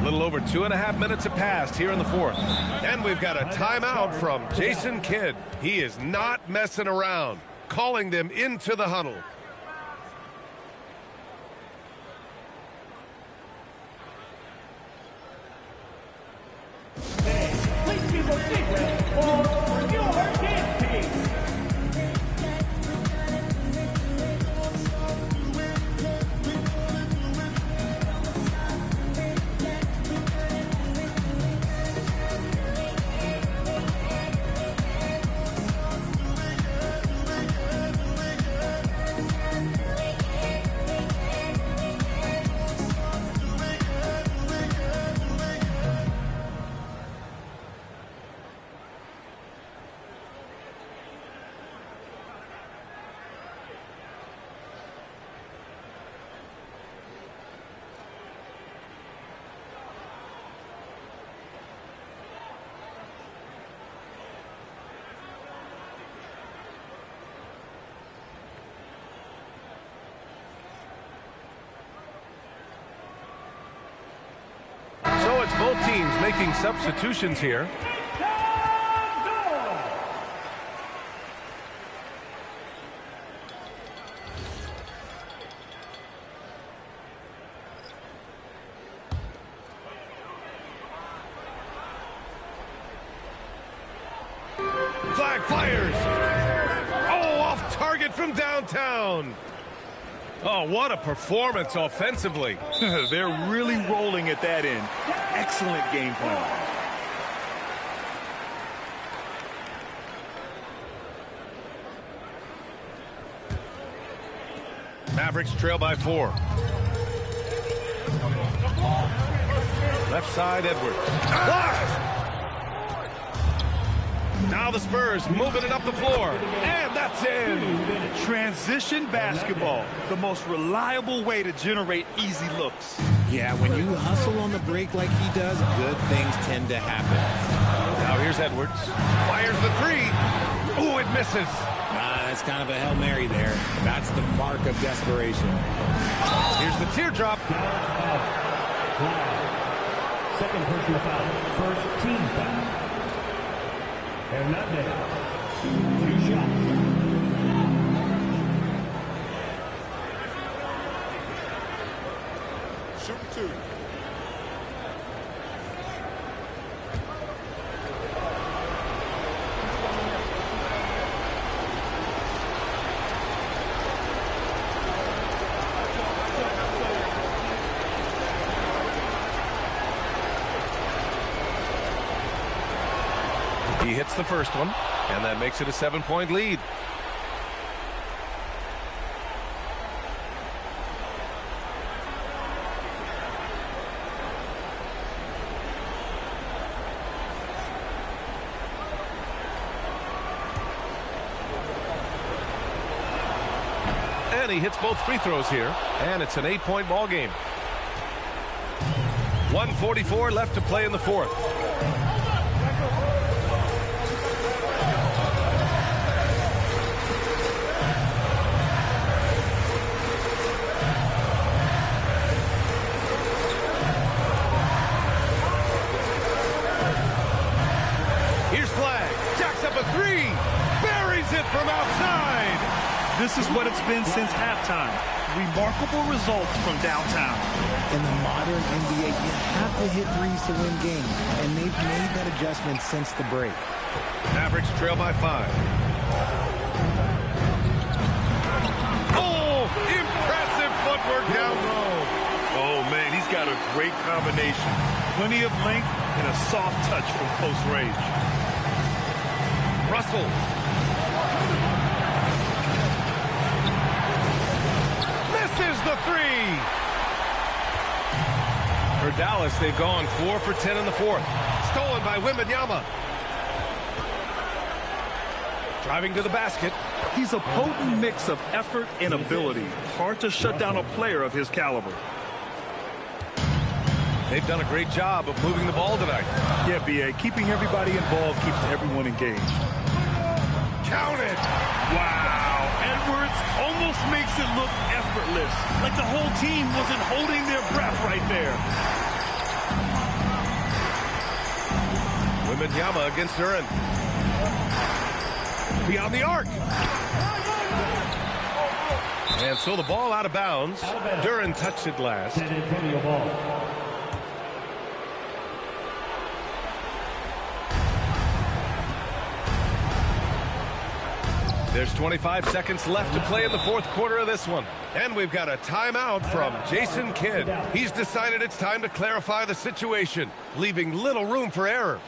A little over 2.5 minutes have passed here in the fourth. And we've got a timeout from Jason Kidd. He is not messing around, calling them into the huddle. Please give a big round for your dance team. So it's both teams making substitutions here. Flag fires. Oh, off target from downtown. Oh, what a performance offensively. They're really rolling at that end. Excellent game plan. Mavericks trail by 4. Left side, Edwards. Blocked! Now the Spurs moving it up the floor. And that's in. Transition basketball, the most reliable way to generate easy looks. Yeah, when you hustle on the break like he does, good things tend to happen. Now here's Edwards. Fires the 3. Ooh, it misses. That's kind of a Hail Mary there. That's the mark of desperation. Here's the teardrop. Second personal foul. First team foul. Hernandez. 2 shots. Shoot 2. He hits the first one, and that makes it a 7-point lead. And he hits both free throws here, and it's an 8-point ball game. 1:44 left to play in the fourth. From outside. This is what it's been since halftime. Remarkable results from downtown. In the modern NBA, you have to hit threes to win games, and they've made that adjustment since the break. Mavericks trail by 5. Oh, impressive footwork down low. Oh, man, he's got a great combination. Plenty of length and a soft touch from close range. Russell. Misses the 3. For Dallas, they've gone 4 for 10 in the fourth. Stolen by Wembanyama. Driving to the basket. He's a potent mix of effort and ability. Hard to shut down a player of his caliber. They've done a great job of moving the ball tonight. Yeah, B.A. Keeping everybody involved keeps everyone engaged. Counted. Wow. Edwards almost makes it look effortless. Like the whole team wasn't holding their breath right there. Wembanyama against Duran. Beyond the arc. And so the ball out of bounds. Duran touched it last. San Antonio ball. There's 25 seconds left to play in the fourth quarter of this one. And we've got a timeout from Jason Kidd. He's decided it's time to clarify the situation, leaving little room for error.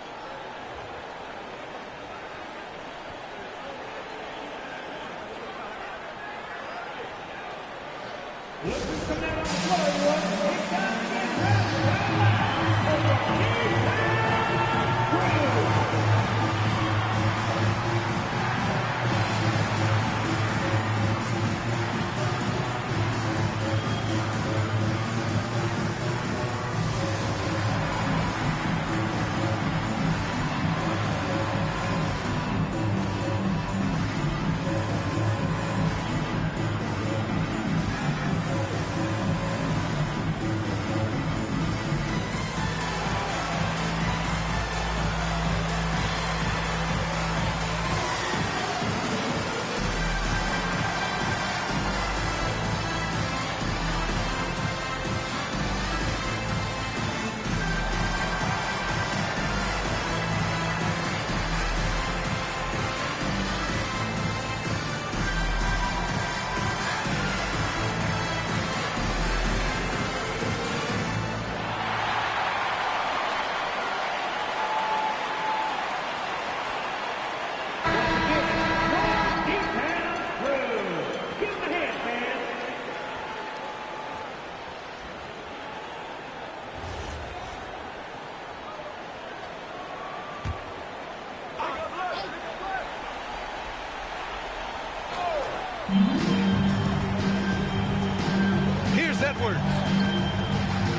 Here's Edwards.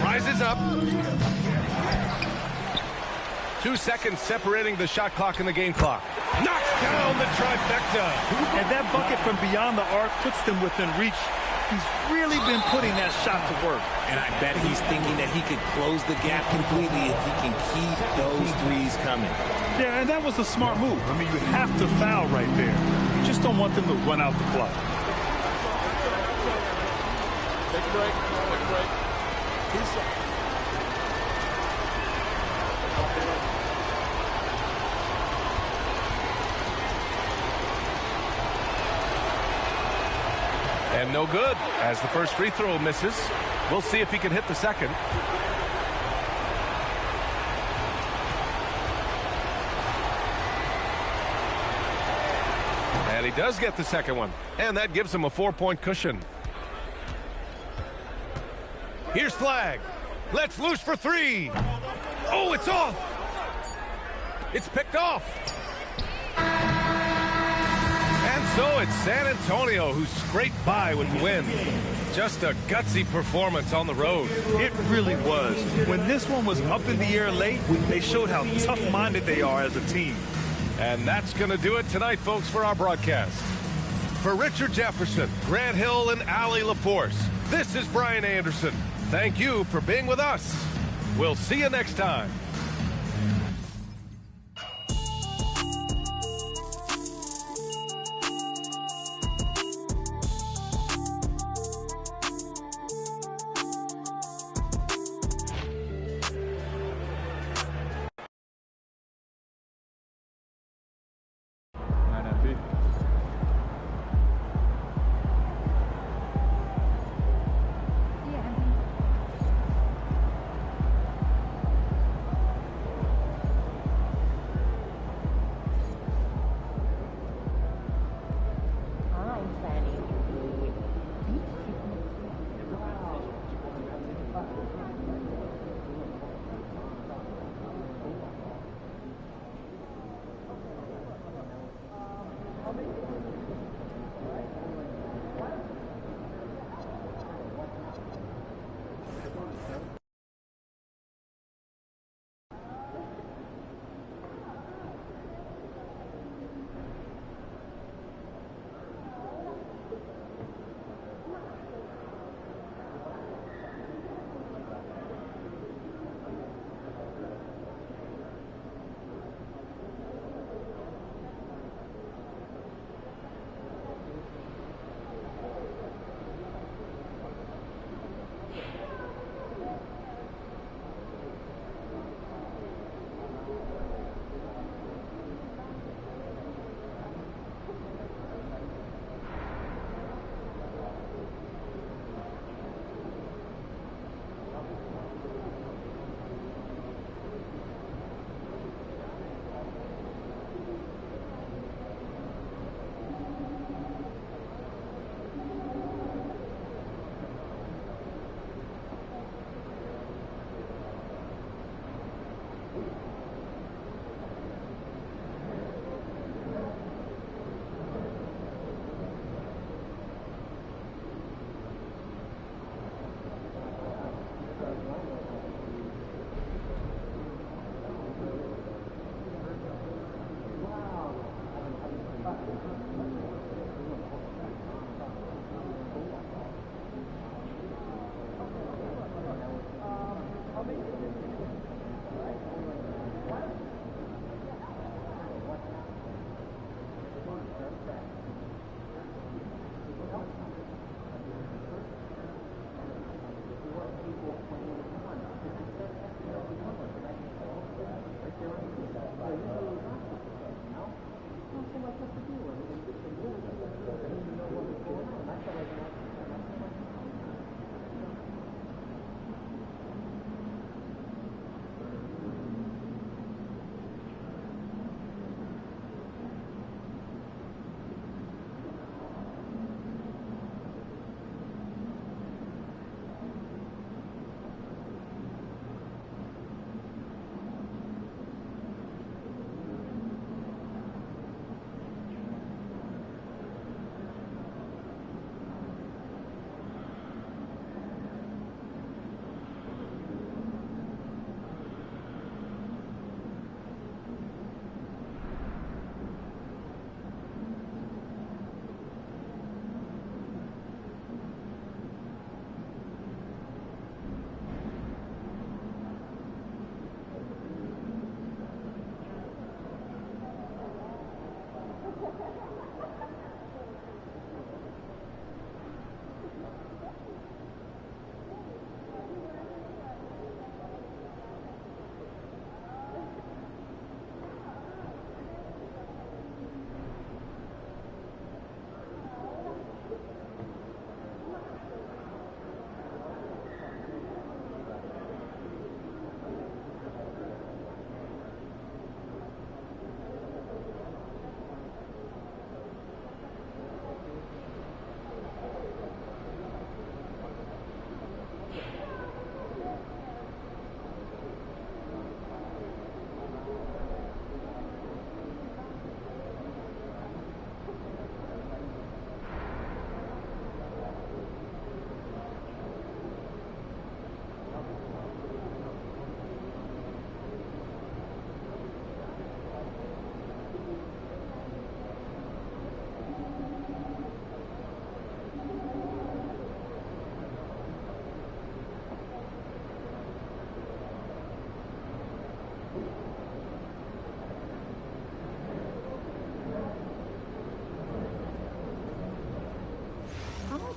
Rises up. 2 seconds separating the shot clock and the game clock. Knocks down the trifecta. And that bucket from beyond the arc puts them within reach. He's really been putting that shot to work. And I bet he's thinking that he could close the gap completely if he can keep those threes coming. Yeah, and that was a smart move. I mean, you have to foul right there. You just don't want them to run out the clock. Take a break. Take a break. 2 seconds. And no good, as the first free throw misses. We'll see if he can hit the second. And he does get the second one. And that gives him a 4-point cushion. Here's Flag. Let's loose for three. Oh, it's off. It's picked off. And so it's San Antonio who scraped by with the win. Just a gutsy performance on the road. It really was. When this one was up in the air late, they showed how tough-minded they are as a team. And that's going to do it tonight, folks, for our broadcast. For Richard Jefferson, Grant Hill, and Allie LaForce, this is Brian Anderson. Thank you for being with us. We'll see you next time.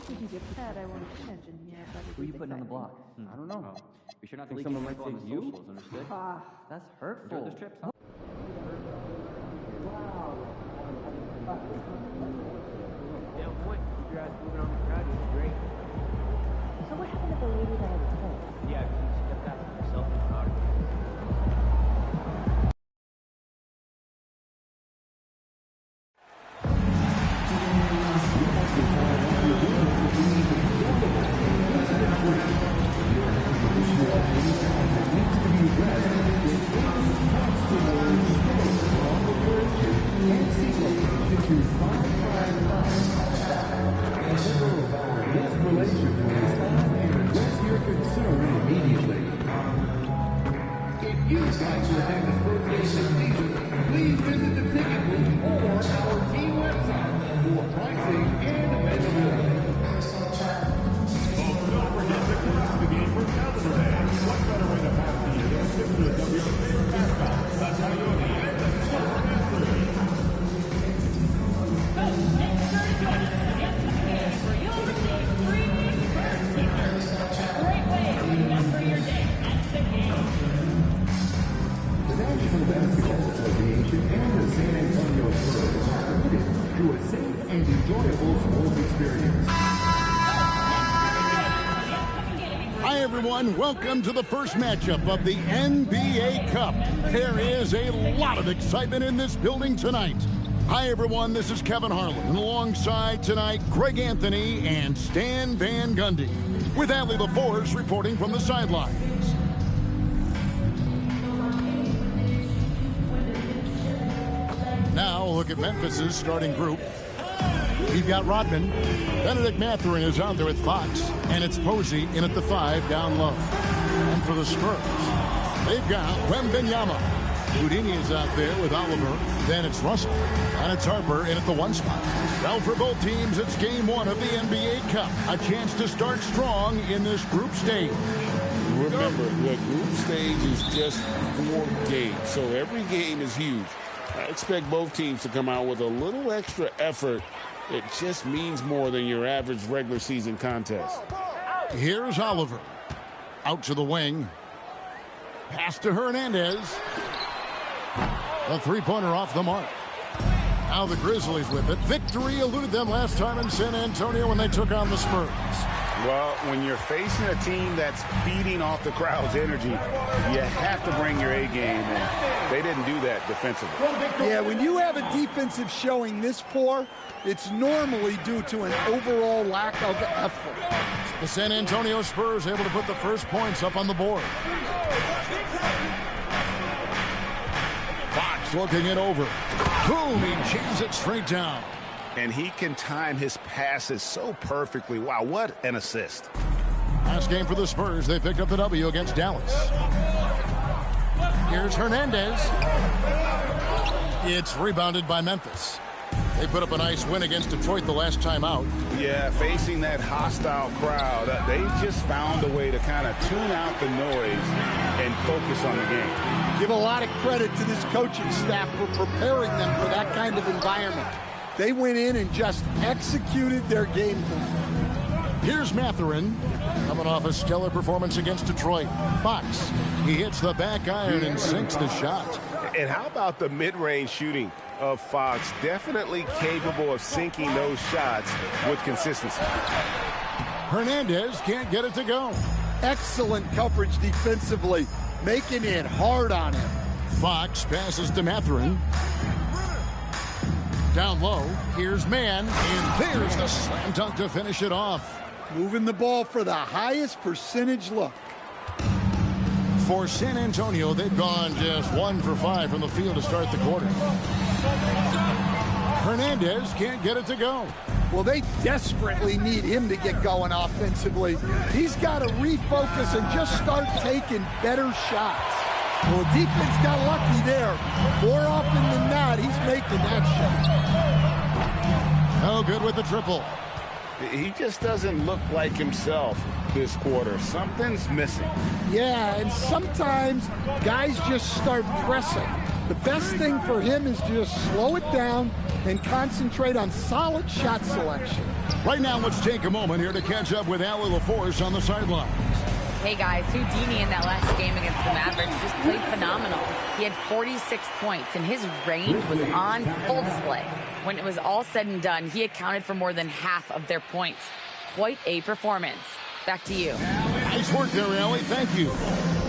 I won't mention here, but Who are you putting on the block? I don't know. Be sure not to Think leak someone info might on the take you? socials, understood? that's Enjoy those trips. Huh? Yeah, point. Keep your eyes moving on the crowd. It's great. So what happened to the lady that I was told? Yeah, she stepped out for herself and daughter. If you'd like to attend this birthday season, please visit the ticket booth or our team website for pricing and availability. Folks, don't forget to grab the game for Calendar Day. What better way to pass the year than a stimulus of your favorite mascot, the Coyote and the Silver Master. Folks, make sure to join us for the upcoming game where you'll receive free bird stickers. A great way to remember your day at the game. The National Basketball Association and the San Antonio Spurs are committed to a safe and enjoyable sports experience. Hi, everyone. Welcome to the first matchup of the NBA Cup. There is a lot of excitement in this building tonight. Hi, everyone. This is Kevin Harlan. And alongside tonight, Greg Anthony and Stan Van Gundy. With Allie LaForce reporting from the sidelines. Now, look at Memphis's starting group. We've got Rodman. Benedict Mathurin is out there at Fox. And it's Posey in at the 5 down low. And for the Spurs, they've got Wembanyama. Houdini is out there with Oliver. Then it's Russell. And it's Harper in at the 1 spot. Well, for both teams, it's game 1 of the NBA Cup. A chance to start strong in this group stage. Remember, the group stage is just 4 games. So every game is huge. I expect both teams to come out with a little extra effort. It just means more than your average regular season contest. Here's Oliver. Out to the wing. Pass to Hernandez. A three-pointer off the mark. Now the Grizzlies with it. Victory eluded them last time in San Antonio when they took on the Spurs. Well, when you're facing a team that's feeding off the crowd's energy, you have to bring your A game, and they didn't do that defensively. Yeah, when you have a defensive showing this poor, it's normally due to an overall lack of effort. The San Antonio Spurs able to put the first points up on the board. Fox looking it over. Boom, he jams it straight down. And he can time his passes so perfectly. Wow, what an assist. Last game for the Spurs, they picked up the W against Dallas. Here's Hernandez. It's rebounded by Memphis. They put up a nice win against Detroit the last time out. Yeah, facing that hostile crowd, they just found a way to kind of tune out the noise and focus on the game. Give a lot of credit to this coaching staff for preparing them for that kind of environment. They went in and just executed their game plan. Here's Mathurin, coming off a stellar performance against Detroit. Fox, he hits the back iron and sinks the shot. And how about the mid-range shooting of Fox? Definitely capable of sinking those shots with consistency. Hernandez can't get it to go. Excellent coverage defensively, making it hard on him. Fox passes to Mathurin. Down low, here's Mann, and there's the slam dunk to finish it off. Moving the ball for the highest percentage look. For San Antonio, they've gone just 1 for 5 from the field to start the quarter. Hernandez can't get it to go. Well, they desperately need him to get going offensively. He's got to refocus and just start taking better shots. Well, defense got lucky there. More often than not, he's making that shot. No good with the triple. He just doesn't look like himself this quarter. Something's missing. Yeah, and sometimes guys just start pressing. The best thing for him is to just slow it down and concentrate on solid shot selection. Right now, let's take a moment here to catch up with Allie LaForce on the sidelines. Hey guys, Houdini in that last game against the Mavericks just played phenomenal. He had 46 points and his range was on full display. When it was all said and done, he accounted for more than half of their points. Quite a performance. Back to you. Nice work there, Allie. Thank you.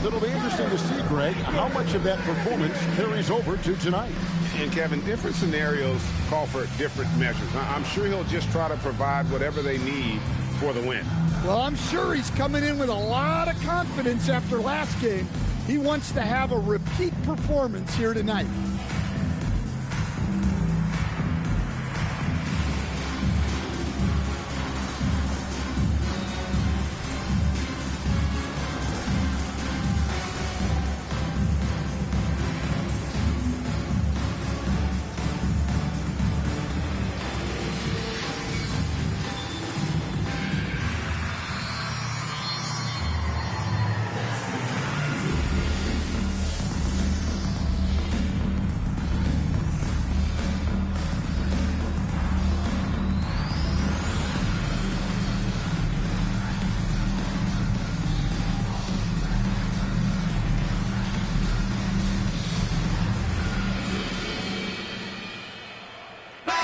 It'll be interesting to see, Greg, how much of that performance carries over to tonight. And Kevin, different scenarios call for different measures. I'm sure he'll just try to provide whatever they need for the win. Well, I'm sure he's coming in with a lot of confidence after last game. He wants to have a repeat performance here tonight.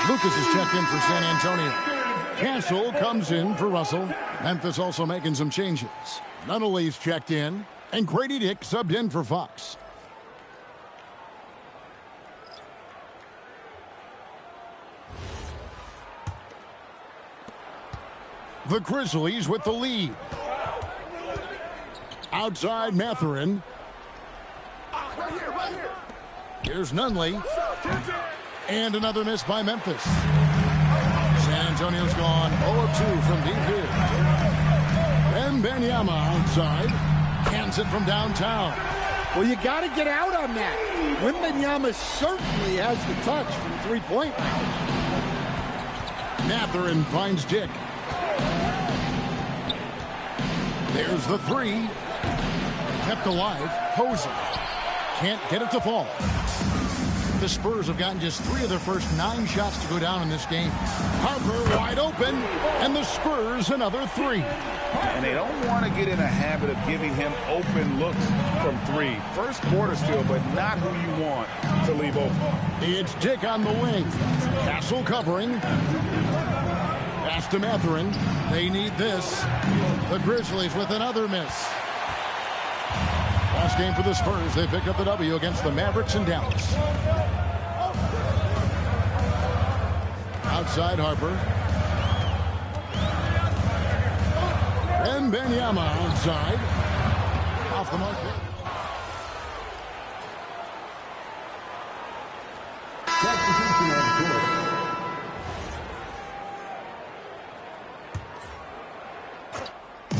Lucas is checked in for San Antonio. Castle comes in for Russell. Memphis also making some changes. Nunnally's checked in, and Grady Dick subbed in for Fox. The Grizzlies with the lead. Outside Mathurin. Here's Nunley. And another miss by Memphis. San Antonio's gone 0-2 from deep here. And Benyama outside. Hands it from downtown. Well, you got to get out on that. Wembanyama certainly has the touch from three-point range. Mathurin finds Dick. There's the three. Kept alive. Posey. Can't get it to fall. The Spurs have gotten just 3 of their first 9 shots to go down in this game. Harper wide open, and the Spurs another 3. And they don't want to get in a habit of giving him open looks from 3. First quarter still, but not who you want to leave open. It's Dick on the wing. Castle covering. Pass to Mathurin. They need this. The Grizzlies with another miss. Last game for the Spurs, they picked up the W against the Mavericks in Dallas. Outside Harper. And Benyama outside. Off the mark. Substitution of court.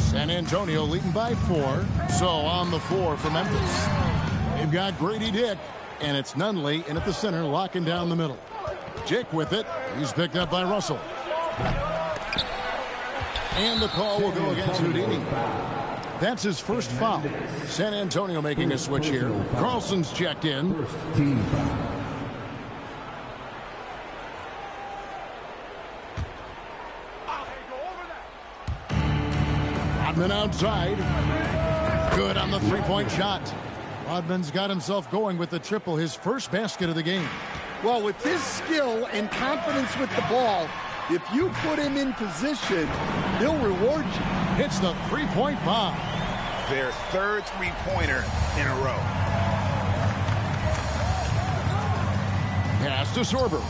San Antonio leading by 4. So on the 4 for Memphis. They've got Grady Dick, and it's Nunley in at the center, locking down the middle. Dick with it. He's picked up by Russell. And the call will go against Houdini. That's his first foul. San Antonio making a switch here. Carlson's checked in. Rodman outside. Good on the three-point shot. Rodman's got himself going with the triple, his first basket of the game. Well, with his skill and confidence with the ball, if you put him in position, he'll reward you. Hits the three-point bomb. Their third three-pointer in a row. Pass to Sorber.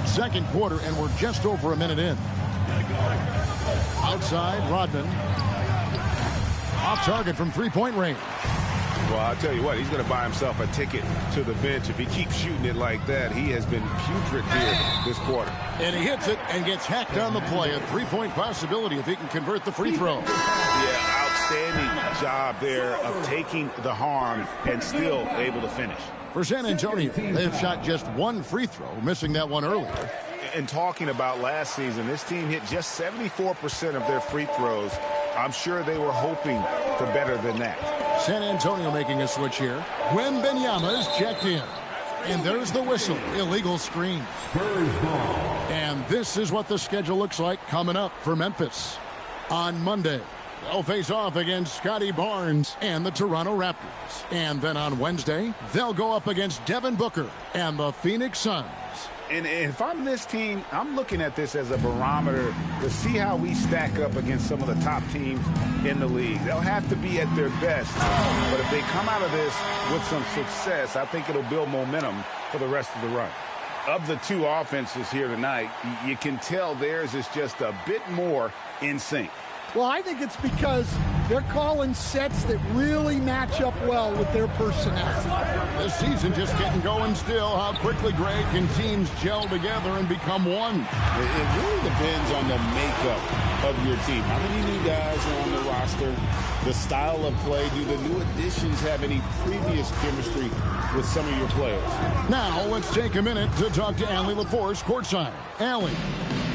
Second quarter, and we're just over a minute in. Outside, Rodman. Off target from three-point range. Well, I'll tell you what, he's going to buy himself a ticket to the bench. If he keeps shooting it like that, he has been putrid here this quarter. And he hits it and gets hacked on the play. A three-point possibility if he can convert the free throw. Yeah, outstanding job there of taking the harm and still able to finish. For San Antonio, they've shot just one free throw, missing that one earlier. And talking about last season, this team hit just 74% of their free throws. I'm sure they were hoping for better than that. San Antonio making a switch here. When Benyama's checked in. And there's the whistle. Illegal screen. And this is what the schedule looks like coming up for Memphis. On Monday, they'll face off against Scotty Barnes and the Toronto Raptors. And then on Wednesday, they'll go up against Devin Booker and the Phoenix Suns. And if I'm this team, I'm looking at this as a barometer to see how we stack up against some of the top teams in the league. They'll have to be at their best. But if they come out of this with some success, I think it'll build momentum for the rest of the run. Of the two offenses here tonight, you can tell theirs is just a bit more in sync. Well, I think it's because they're calling sets that really match up well with their personnel. This season just getting going still. How quickly, Greg, can teams gel together and become one? It really depends on the makeup of your team. How many new guys are on the roster? The style of play. Do the new additions have any previous chemistry with some of your players? Now, let's take a minute to talk to Allie LaForce courtside. Allie.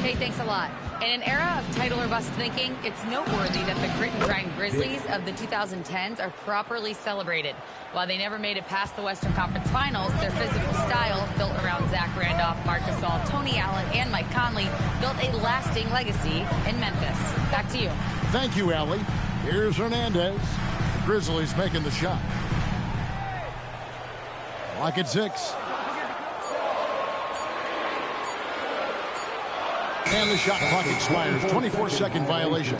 Hey, thanks a lot. In an era of title or bust thinking, it's noteworthy that the grit and grind Grizzlies of the 2010s are properly celebrated. While they never made it past the Western Conference Finals, their physical style, built around Zach Randolph, Marc Gasol, Tony Allen, and Mike Conley, built a lasting legacy in Memphis. Back to you. Thank you, Allie. Here's Hernandez. The Grizzlies making the shot. Clock at 6. And the shot clock expires. 24-second violation.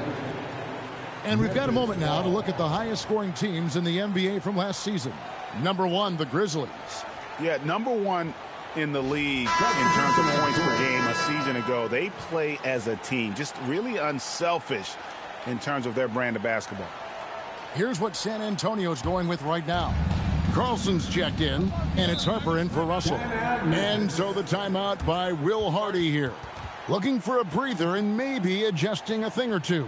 And we've got a moment now to look at the highest scoring teams in the NBA from last season. Number 1, the Grizzlies. Yeah, number 1 in the league in terms of points per game a season ago. They play as a team, just really unselfish in terms of their brand of basketball. Here's what San Antonio's going with right now. Carlson's checked in, and it's Harper in for Russell. And so the timeout by Will Hardy here. Looking for a breather and maybe adjusting a thing or two.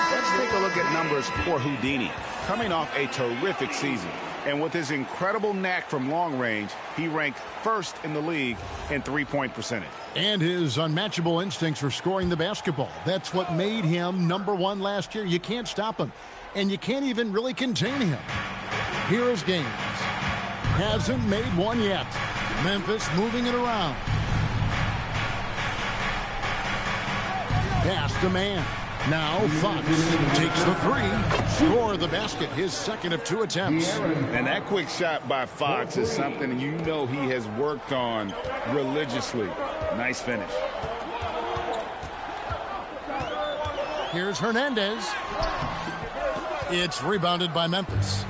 Let's take a look at numbers for Houdini. Coming off a terrific season. And with his incredible knack from long range, he ranked first in the league in three-point percentage. And his unmatchable instincts for scoring the basketball. That's what made him number 1 last year. You can't stop him. And you can't even really contain him. Here is Gaines. Hasn't made one yet. Memphis moving it around. Pass to man. Now Fox takes the 3. Score the basket. His second of 2 attempts. And that quick shot by Fox is something you know he has worked on religiously. Nice finish. Here's Hernandez. It's rebounded by Memphis.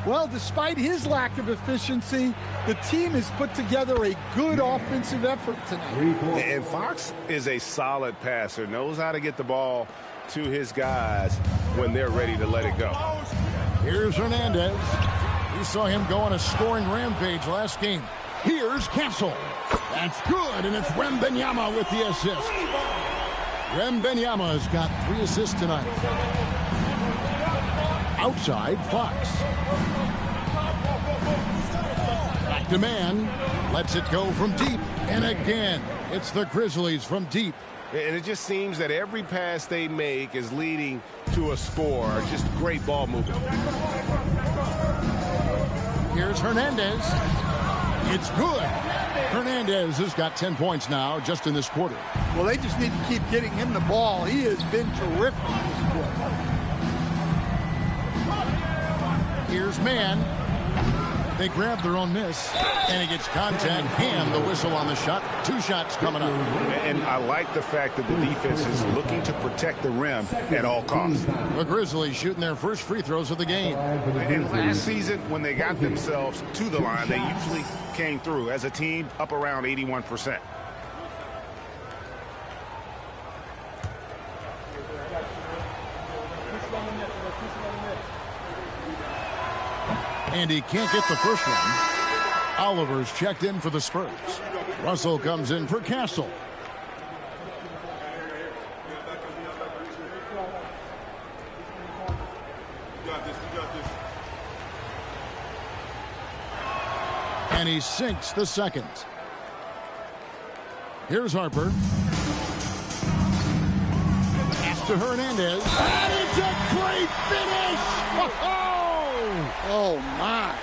Well, despite his lack of efficiency, the team has put together a good offensive effort tonight. And Fox is a solid passer, knows how to get the ball to his guys when they're ready to let it go. Here's Hernandez. We saw him go on a scoring rampage last game. Here's Castle. That's good, and it's Wembanyama with the assist. Wembanyama's got 3 assists tonight. Outside, Fox. Back to man. Lets it go from deep. And again, it's the Grizzlies from deep. And it just seems that every pass they make is leading to a score. Just great ball movement. Here's Hernandez. It's good. Hernandez has got 10 points now just in this quarter. Well, they just need to keep getting him the ball. He has been terrific this quarter. Here's man. They grab their own miss, and he gets contact and the whistle on the shot. 2 shots coming up. And I like the fact that the defense is looking to protect the rim at all costs. The Grizzlies shooting their first free throws of the game. And last season, when they got themselves to the line, they usually came through as a team up around 81%. And he can't get the first one. Oliver's checked in for the Spurs. Russell comes in for Castle. And he sinks the second. Here's Harper. Pass to Hernandez. And it's a great finish! Oh, my.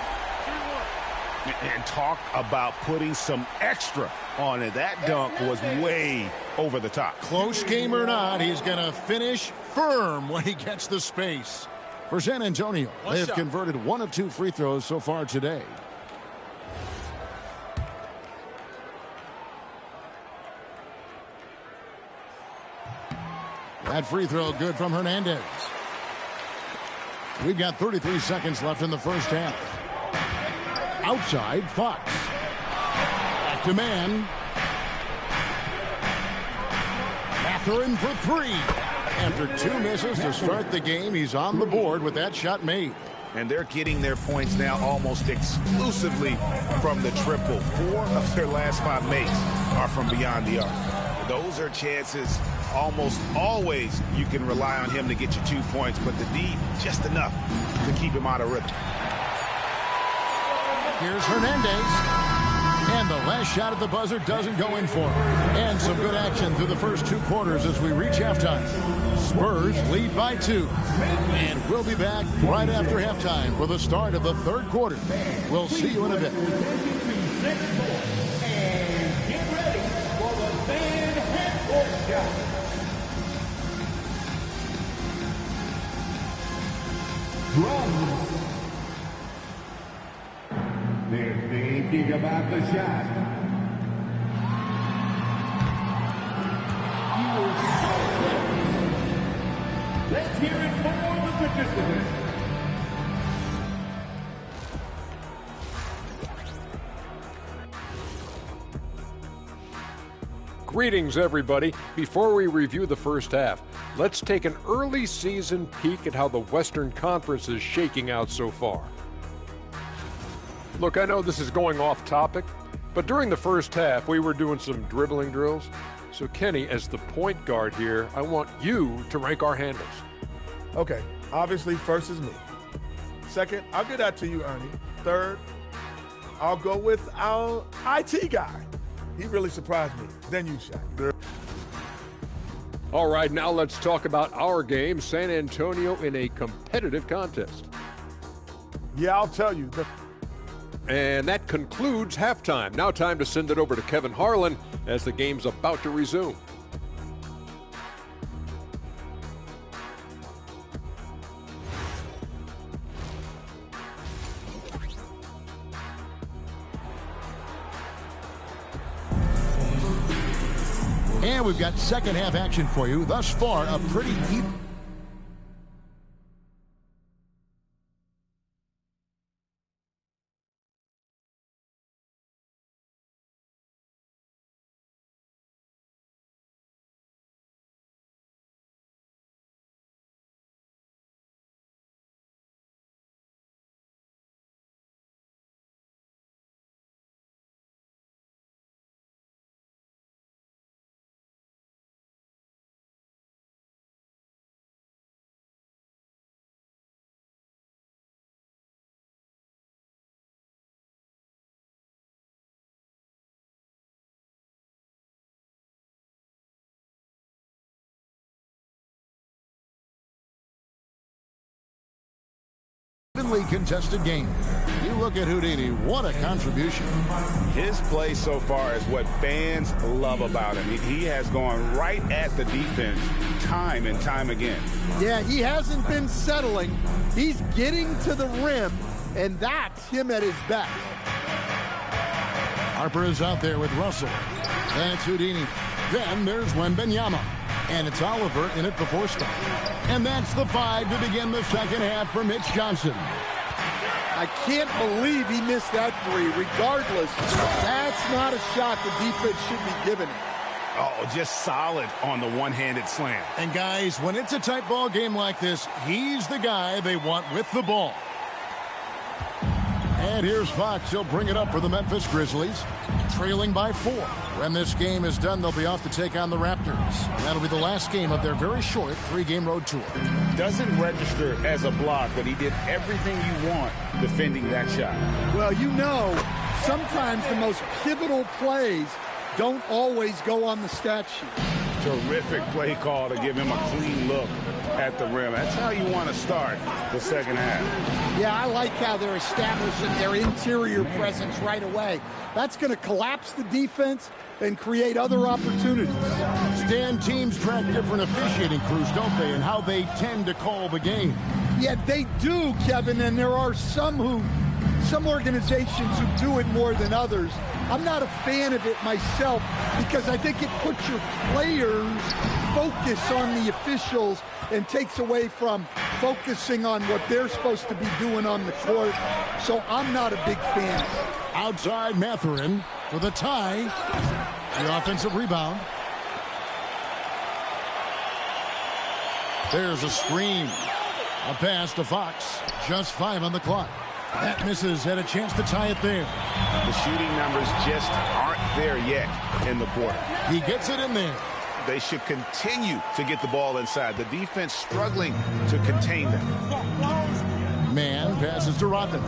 And talk about putting some extra on it. That dunk was way over the top. Close game or not, he's going to finish firm when he gets the space. For San Antonio, they have converted 1 of 2 free throws so far today. That free throw good from Hernandez. We've got 33 seconds left in the first half. Outside, Fox. Back to man. Mathurin for 3. After 2 misses to start the game, he's on the board with that shot made. And they're getting their points now almost exclusively from the triple. 4 of their last 5 makes are from beyond the arc. Those are chances almost always you can rely on him to get you 2 points, but the D just enough to keep him out of rhythm. Here's Hernandez. And the last shot at the buzzer doesn't go in for him. And some good action through the first 2 quarters as we reach halftime. Spurs lead by 2. And we'll be back right after halftime for the start of the 3rd quarter. We'll see you in a bit. And get ready for the fan half-court shot. They're thinking about the shot. You were so close. Let's hear it for the participants. Greetings, everybody. Before we review the first half, let's take an early season peek at how the Western Conference is shaking out so far. Look, I know this is going off topic, but during the first half, we were doing some dribbling drills. So, Kenny, as the point guard here, I want you to rank our handles. Okay, obviously, first is me. Second, I'll get that to you, Ernie. Third, I'll go with our IT guy. He really surprised me. Then you, Shaq. All right, now let's talk about our game, San Antonio in a competitive contest. Yeah, I'll tell you. And that concludes halftime. Now time to send it over to Kevin Harlan as the game's about to resume. And we've got second half action for you. Thus far, a pretty even. Evenly contested game. You look at Houdini, what a contribution. His play so far is what fans love about him. He has gone right at the defense time and time again. Yeah, he hasn't been settling. He's getting to the rim, and that's him at his best. Harper is out there with Russell. That's Houdini. Then there's Wembanyama. And it's Oliver in at the 4 spot. And that's the 5 to begin the second half for Mitch Johnson. I can't believe he missed that 3. Regardless, that's not a shot the defense should be giving it. Oh, just solid on the one-handed slam. And guys, when it's a tight ball game like this, he's the guy they want with the ball. And here's Fox. He'll bring it up for the Memphis Grizzlies, trailing by 4. When this game is done, they'll be off to take on the Raptors. That'll be the last game of their very short 3-game road tour. Doesn't register as a block, but he did everything you want defending that shot. Well, you know, sometimes the most pivotal plays don't always go on the stat sheet. Terrific play call to give him a clean look at the rim. That's how you want to start the second half. Yeah, I like how they're establishing their interior presence right away. That's going to collapse the defense and create other opportunities. Stan, teams track different officiating crews, don't they, and how they tend to call the game. Yeah, they do, Kevin, and there are some organizations who do it more than others. I'm not a fan of it myself because I think it puts your players' focus on the officials and takes away from focusing on what they're supposed to be doing on the court. So I'm not a big fan. Outside Mathurin for the tie. The offensive rebound. There's a screen. A pass to Fox. Just 5 on the clock. That misses. Had a chance to tie it there. The shooting numbers just aren't there yet in the quarter. He gets it in there. They should continue to get the ball inside. The defense struggling to contain them. Man passes to Rodman.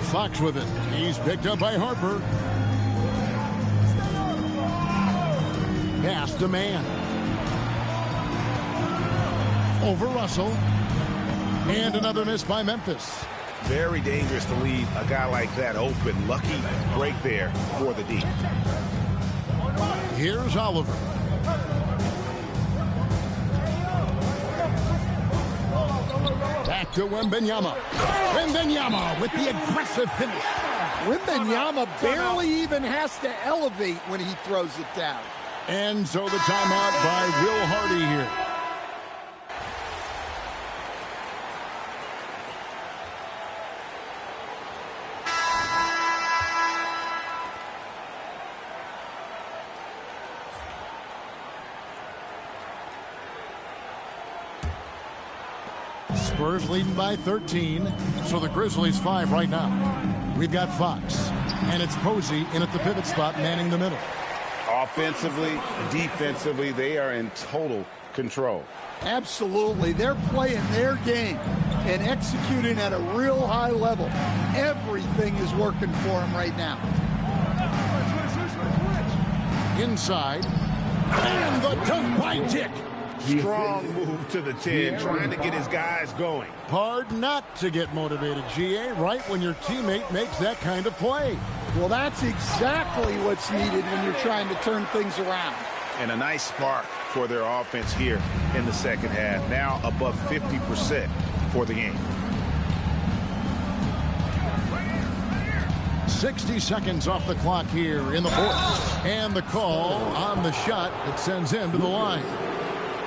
Fox with it. He's picked up by Harper. Pass to Man. Over Russell. And another miss by Memphis. Very dangerous to leave a guy like that open. Lucky break there for the D. Here's Oliver. Back to Wembanyama. Wembanyama with the aggressive finish. Wembanyama barely even has to elevate when he throws it down. And so the timeout by Will Hardy here. Spurs leading by 13, so the Grizzlies 5 right now. We've got Fox, and it's Posey in at the pivot spot, manning the middle. Offensively, defensively, they are in total control. Absolutely. They're playing their game and executing at a real high level. Everything is working for them right now. Inside, and the dunk by Dick. Strong move to the 10, trying to get his guys going. Hard not to get motivated, GA, right when your teammate makes that kind of play. Well, that's exactly what's needed when you're trying to turn things around. And a nice spark for their offense here in the second half. Now above 50% for the game. 60 seconds off the clock here in the fourth. And the call on the shot that sends him to the line.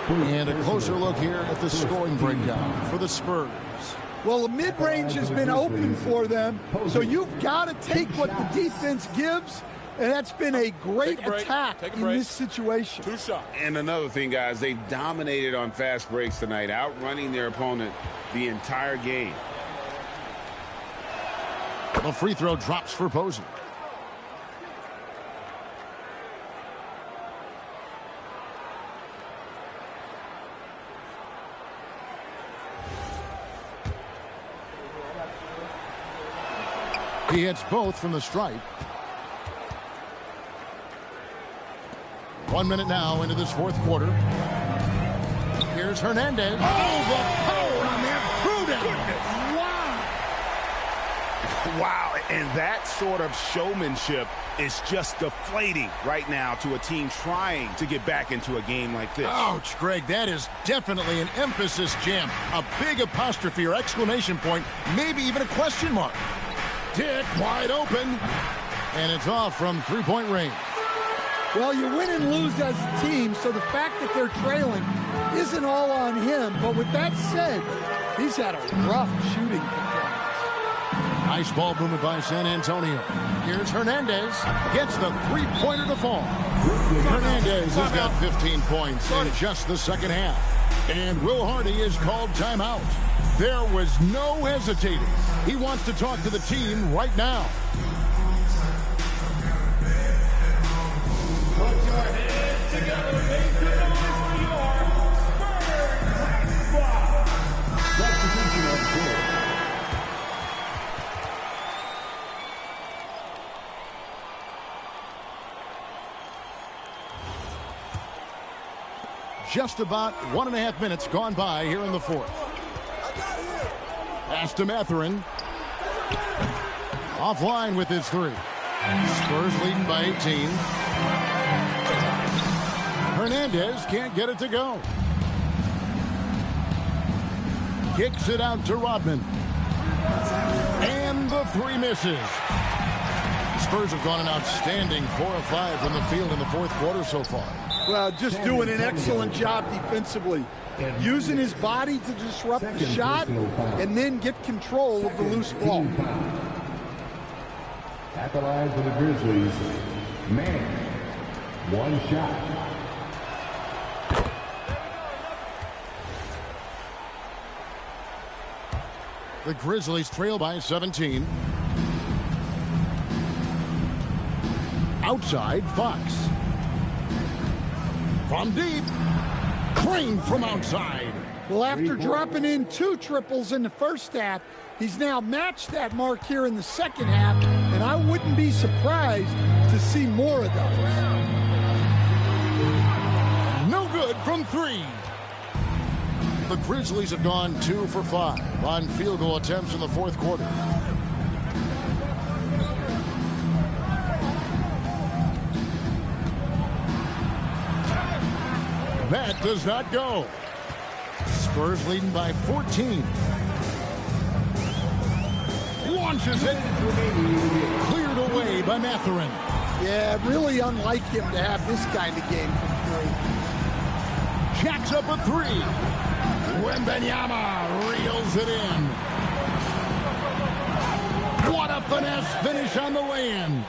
And a closer look here at the scoring breakdown for the Spurs. Well, the mid-range has been open for them, so you've got to take what the defense gives, and that's been a great attack in this situation. 2 shots. And another thing, guys, they've dominated on fast breaks tonight, outrunning their opponent the entire game. The free throw drops for Posey. He hits both from the stripe. 1 minute now into this fourth quarter. Here's Hernandez. Oh, the power on that throw-down. Wow. Wow, and that sort of showmanship is just deflating right now to a team trying to get back into a game like this. Ouch, Greg, that is definitely an emphasis jam. A big apostrophe or exclamation point, maybe even a question mark. Dick wide open, and it's off from three-point range. Well, you win and lose as a team, so the fact that they're trailing isn't all on him. But with that said, he's had a rough shooting performance. Nice ball movement by San Antonio. Here's Hernandez. Gets the three-pointer to fall. Hernandez has got 15 points in just the second half. And Will Hardy is called timeout. There was no hesitating. He wants to talk to the team right now. Put your hands together, make some noise for your Spurs squad. Substitution on court. Just about 1.5 minutes gone by here in the fourth. Pass to Mathurin. Offline with his three. Spurs leading by 18. Hernandez can't get it to go. Kicks it out to Rodman. And the three misses. Spurs have gone an outstanding 4 of 5 from the field in the fourth quarter so far. Well, just doing an excellent job defensively. Using his body to disrupt the shot and then get control of the loose ball. At the line for the Grizzlies, man, one shot. The Grizzlies trail by 17. Outside, Fox. From deep. Crane from outside. Well, after dropping in 2 triples in the first half, he's now matched that mark here in the second half, and I wouldn't be surprised to see more of those. No good from 3. The Grizzlies have gone 2 for 5 on field goal attempts in the fourth quarter. That does not go. Spurs leading by 14. Launches it. Cleared away by Mathurin. Yeah, really unlike him to have this kind of game from 3. Jacks up a 3. Wembanyama reels it in. What a finesse finish on the lay-in.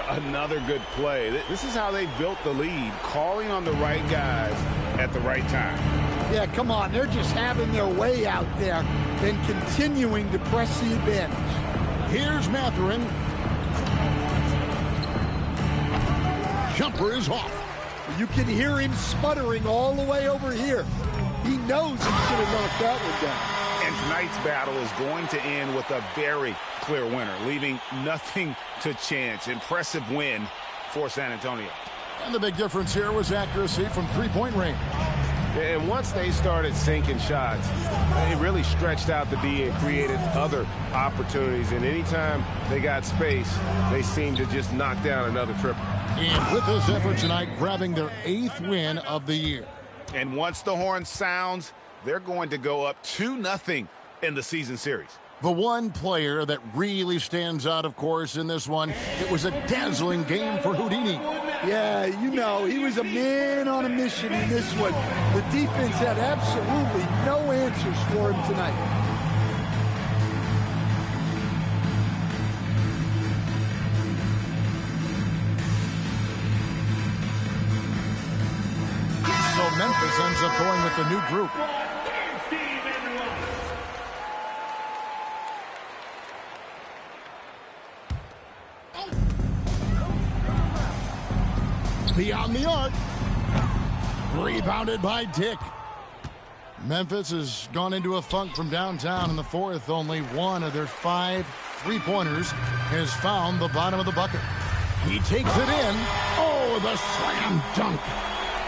Another good play. This is how they built the lead, calling on the right guys at the right time. Yeah, come on. They're just having their way out there and continuing to press the advantage. Here's Mathurin. Jumper is off. You can hear him sputtering all the way over here. He knows he should have knocked that one down. And tonight's battle is going to end with a very clear winner, leaving nothing to chance. Impressive win for San Antonio. And the big difference here was accuracy from three-point range. And once they started sinking shots, they really stretched out the D and created other opportunities. And anytime they got space, they seemed to just knock down another triple. And with this effort tonight, grabbing their 8th win of the year. And once the horn sounds, they're going to go up 2-0 in the season series. The one player that really stands out, of course, in this one, it was a dazzling game for Houdini. Yeah, you know, he was a man on a mission in this one. The defense had absolutely no answers for him tonight. So Memphis ends up going with the new group. Beyond the arc. Rebounded by Dick. Memphis has gone into a funk from downtown in the fourth. Only one of their 5 3-pointers has found the bottom of the bucket. He takes it in. Oh, the slam dunk.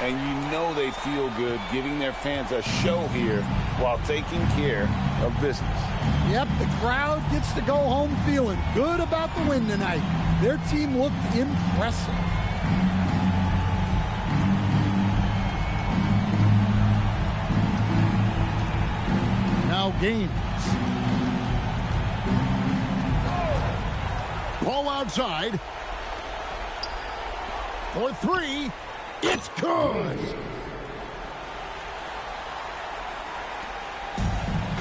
And you know they feel good giving their fans a show here while taking care of business. Yep, the crowd gets to go home feeling good about the win tonight. Their team looked impressive. Now Gaines. Ball outside. For 3. It's good.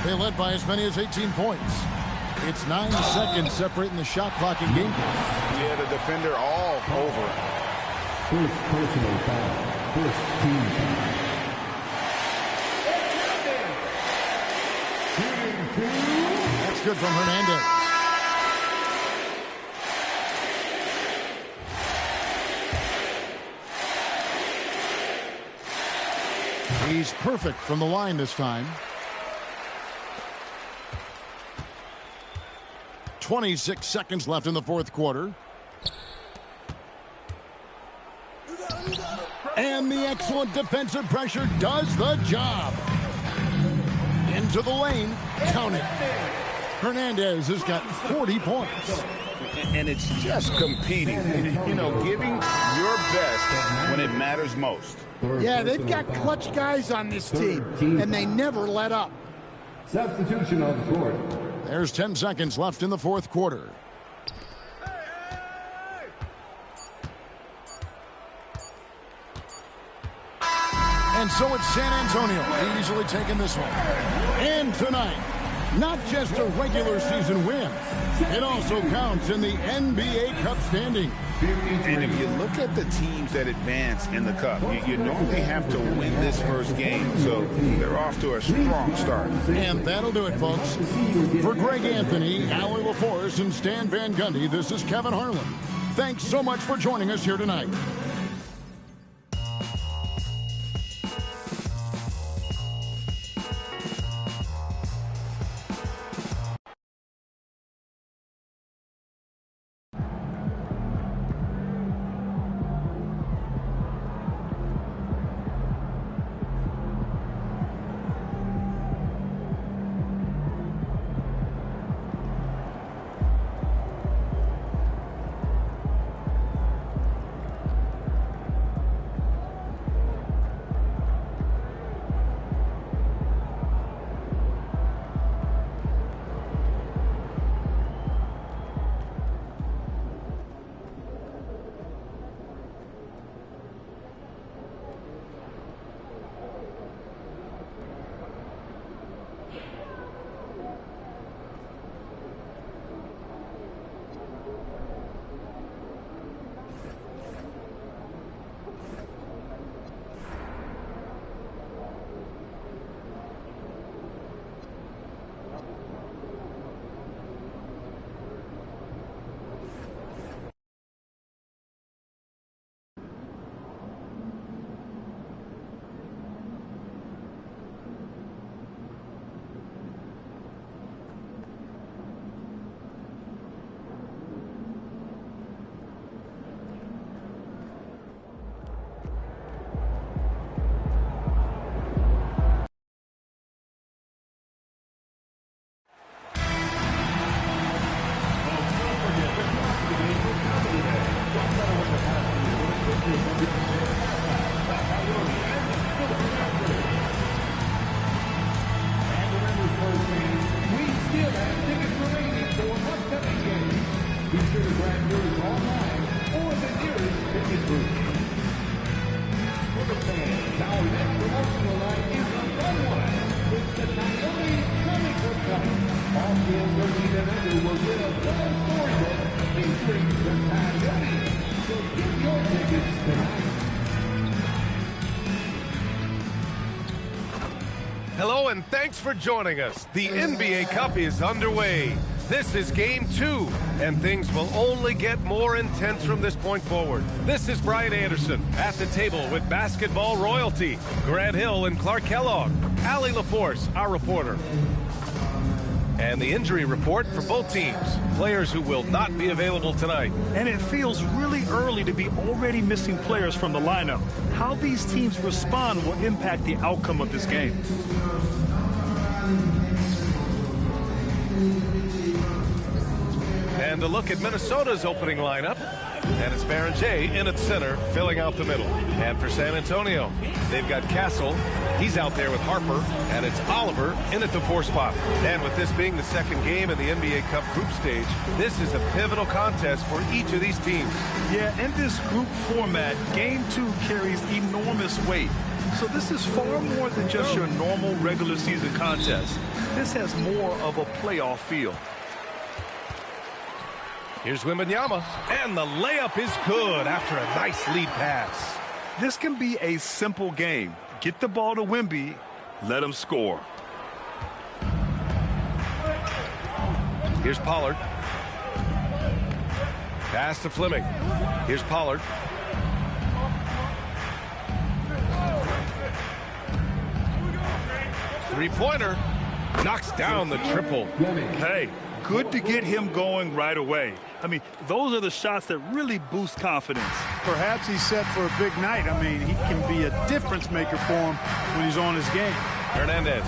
They led by as many as 18 points. It's 9 seconds separating the shot clock and game clock. Yeah, the defender all over it. First personal foul. First team foul. That's good from Hernandez. He's perfect from the line this time. 26 seconds left in the fourth quarter. And the excellent defensive pressure does the job. Into the lane. Count it. Hernandez has got 40 points. And it's just competing. You know, giving your best when it matters most. Yeah, they've got clutch guys on this team, and they never let up. Substitution on the court. There's 10 seconds left in the fourth quarter. And so it's San Antonio easily taking this one. And tonight, not just a regular season win, it also counts in the NBA Cup standing. And if you look at the teams that advance in the Cup, you normally have to win this first game, so they're off to a strong start. And that'll do it, folks. For Greg Anthony, Allie LaForce, and Stan Van Gundy, this is Kevin Harlan. Thanks so much for joining us here tonight. Hello and thanks for joining us. The NBA Cup is underway. This is game 2, and things will only get more intense from this point forward. This is Brian Anderson at the table with basketball royalty, Grant Hill and Clark Kellogg, Allie LaForce, our reporter. And the injury report for both teams, players who will not be available tonight. And it feels really early to be already missing players from the lineup. How these teams respond will impact the outcome of this game. And a look at Minnesota's opening lineup. And it's Baron J in at center, filling out the middle. And for San Antonio, they've got Castle. He's out there with Harper. And it's Oliver in at the 4 spot. And with this being the second game in the NBA Cup group stage, this is a pivotal contest for each of these teams. Yeah, in this group format, Game 2 carries enormous weight. So this is far more than just your normal regular season contest. This has more of a playoff feel. Here's Wembanyama, and the layup is good after a nice lead pass. This can be a simple game. Get the ball to Wemby, let him score. Here's Pollard. Pass to Fleming. Here's Pollard. Three-pointer. Knocks down the triple. Hey, good to get him going right away. I mean, those are the shots that really boost confidence. Perhaps he's set for a big night. I mean, he can be a difference maker for him when he's on his game. Hernandez.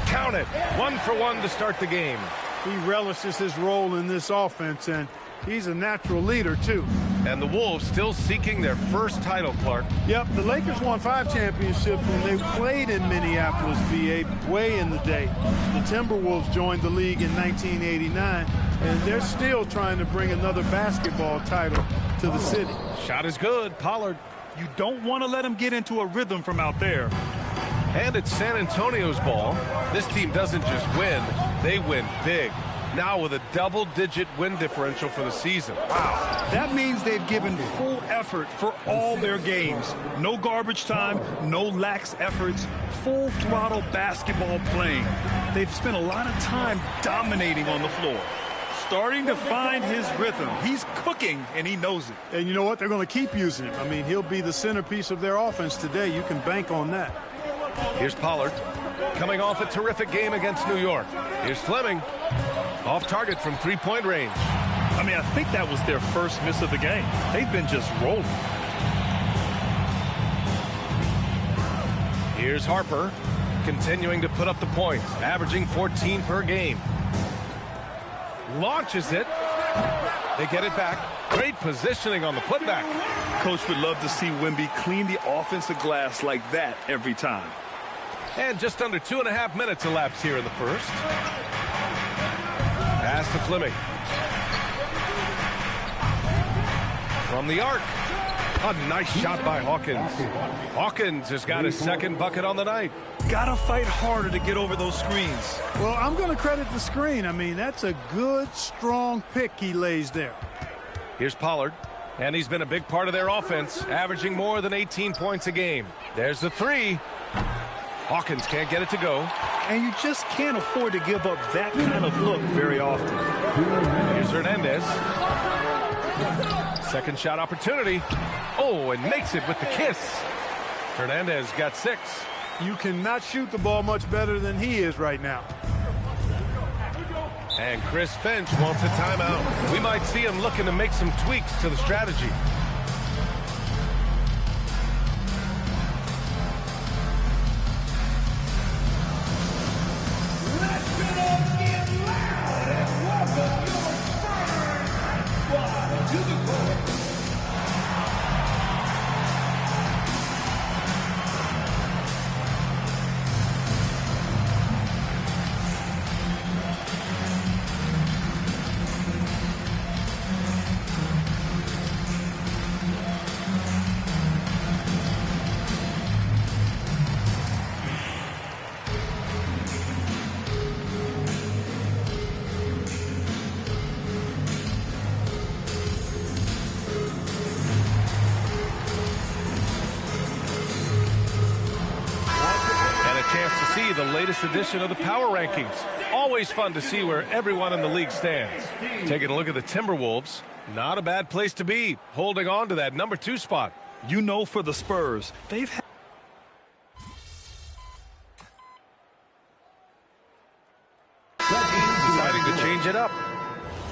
Count it. 1 for 1 to start the game. He relishes his role in this offense, and he's a natural leader, too. And the Wolves still seeking their first title, Clark. Yep, the Lakers won 5 championships when they played in Minneapolis, VA, way in the day. The Timberwolves joined the league in 1989, and they're still trying to bring another basketball title to the city. Shot is good, Pollard. You don't want to let him get into a rhythm from out there. And it's San Antonio's ball. This team doesn't just win, they win big. Now with a double-digit win differential for the season. Wow. That means they've given full effort for all their games. No garbage time, no lax efforts, full throttle basketball playing. They've spent a lot of time dominating on the floor. Starting to find his rhythm. He's cooking, and he knows it. And you know what? They're going to keep using him. I mean, he'll be the centerpiece of their offense today. You can bank on that. Here's Pollard, coming off a terrific game against New York. Here's Fleming, off target from three-point range. I mean, I think that was their first miss of the game. They've been just rolling. Here's Harper, continuing to put up the points, averaging 14 per game. Launches it. They get it back. Great positioning on the putback. Coach would love to see Wemby clean the offensive glass like that every time. And just under 2.5 minutes elapsed here in the first. Pass to Fleming. From the arc. A nice shot by Hawkins. Hawkins has got his second bucket on the night. Gotta fight harder to get over those screens. Well, I'm going to credit the screen. I mean, that's a good, strong pick he lays there. Here's Pollard, and he's been a big part of their offense, averaging more than 18 points a game. There's the three. Hawkins can't get it to go. And you just can't afford to give up that kind of look very often. Here's Hernandez. Second shot opportunity. Oh, and makes it with the kiss. Hernandez got 6. You cannot shoot the ball much better than he is right now. And Chris Finch wants a timeout. We might see him looking to make some tweaks to the strategy. the latest edition of the Power Rankings. Always fun to see where everyone in the league stands. Taking a look at the Timberwolves, not a bad place to be, holding on to that number 2 spot. You know, for the Spurs, they've had deciding to change it up.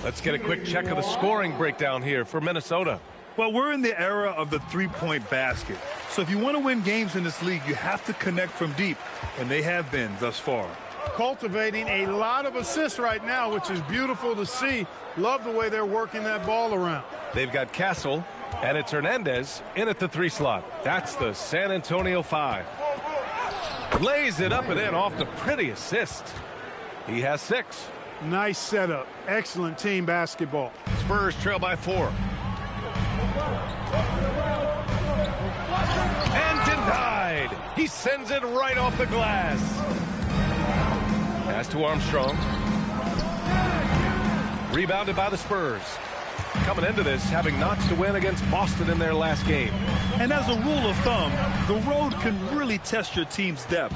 Let's get a quick check of the scoring breakdown here for Minnesota. Well, we're in the era of the three-point basket. So if you want to win games in this league, you have to connect from deep, and they have been thus far. Cultivating a lot of assists right now, which is beautiful to see. Love the way they're working that ball around. They've got Castle, and it's Hernandez in at the 3 slot. That's the San Antonio 5. Lays it up and in off the pretty assist. He has 6. Nice setup. Excellent team basketball. Spurs trail by 4. And denied. He sends it right off the glass. Pass to Armstrong. Rebounded by the Spurs. Coming into this, having notched a win against Boston in their last game. And as a rule of thumb, the road can really test your team's depth.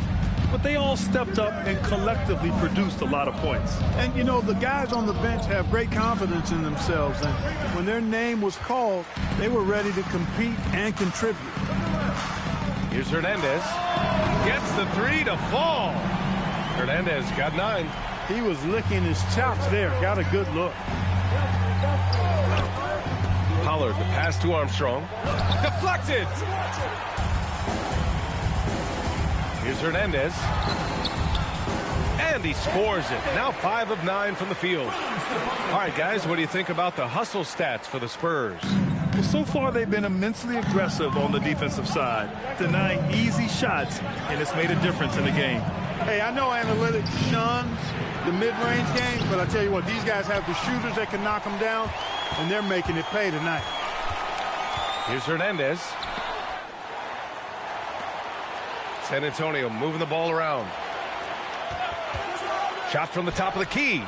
But they all stepped up and collectively produced a lot of points. And, you know, the guys on the bench have great confidence in themselves. And when their name was called, they were ready to compete and contribute. Here's Hernandez. Gets the 3 to fall. Hernandez got 9. He was licking his chops there. Got a good look. Pollard, the pass to Armstrong. Deflected. Here's Hernandez. And he scores it. Now 5 of 9 from the field. All right, guys, what do you think about the hustle stats for the Spurs? Well, so far they've been immensely aggressive on the defensive side, denying easy shots, and it's made a difference in the game. Hey, I know analytics shuns the mid-range game, but I tell you what, these guys have the shooters that can knock them down, and they're making it pay tonight. Here's Hernandez. San Antonio moving the ball around. Shot from the top of the key.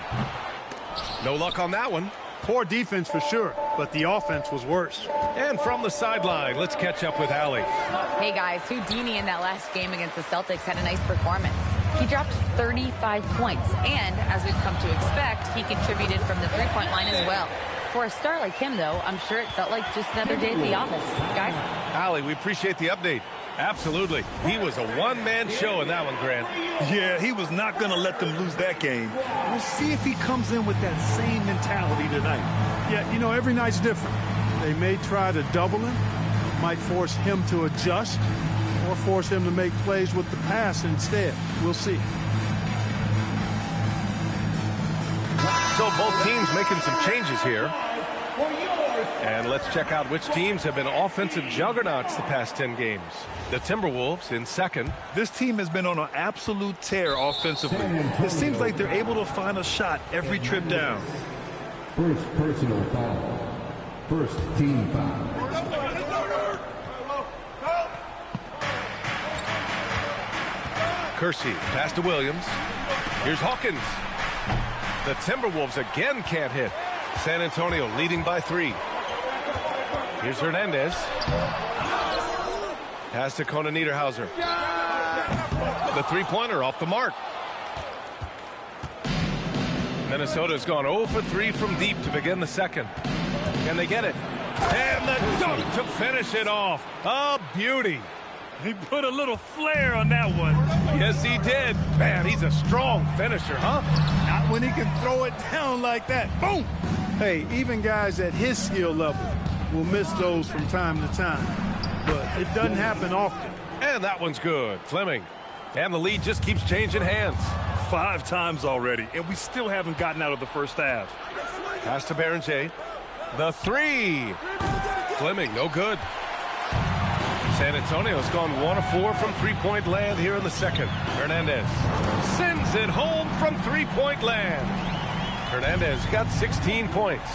No luck on that one. Poor defense for sure, but the offense was worse. And from the sideline, let's catch up with Allie. Hey guys, Houdini in that last game against the Celtics had a nice performance. He dropped 35 points, and as we've come to expect, he contributed from the three-point line as well. For a star like him, though, I'm sure it felt like just another day at the office. Guys? Allie, we appreciate the update. Absolutely. He was a one-man show in that one, Grant. Yeah, he was not going to let them lose that game. We'll see if he comes in with that same mentality tonight. Yeah, you know, every night's different. They may try to double him, might force him to adjust, or force him to make plays with the pass instead. We'll see. So both teams making some changes here. And let's check out which teams have been offensive juggernauts the past 10 games. The Timberwolves in second. This team has been on an absolute tear offensively. It seems like they're able to find a shot every trip down. First personal foul. First team foul. Kersey, pass to Williams. Here's Hawkins. The Timberwolves again can't hit. San Antonio leading by 3. Here's Hernandez. Pass to Conan Niederhauser. The three-pointer off the mark. Minnesota's gone 0 for 3 from deep to begin the second. Can they get it? And the dunk to finish it off. A beauty. He put a little flair on that one. Yes, he did. Man, he's a strong finisher, huh? Not when he can throw it down like that. Boom! Hey, even guys at his skill level will miss those from time to time. But it doesn't happen often. And that one's good. Fleming. And the lead just keeps changing hands. 5 times already, and we still haven't gotten out of the first half. Pass to Berenger. The 3. Fleming, no good. San Antonio's gone 1 of 4 from three-point land here in the second. Hernandez sends it home from three-point land. Hernandez got 16 points.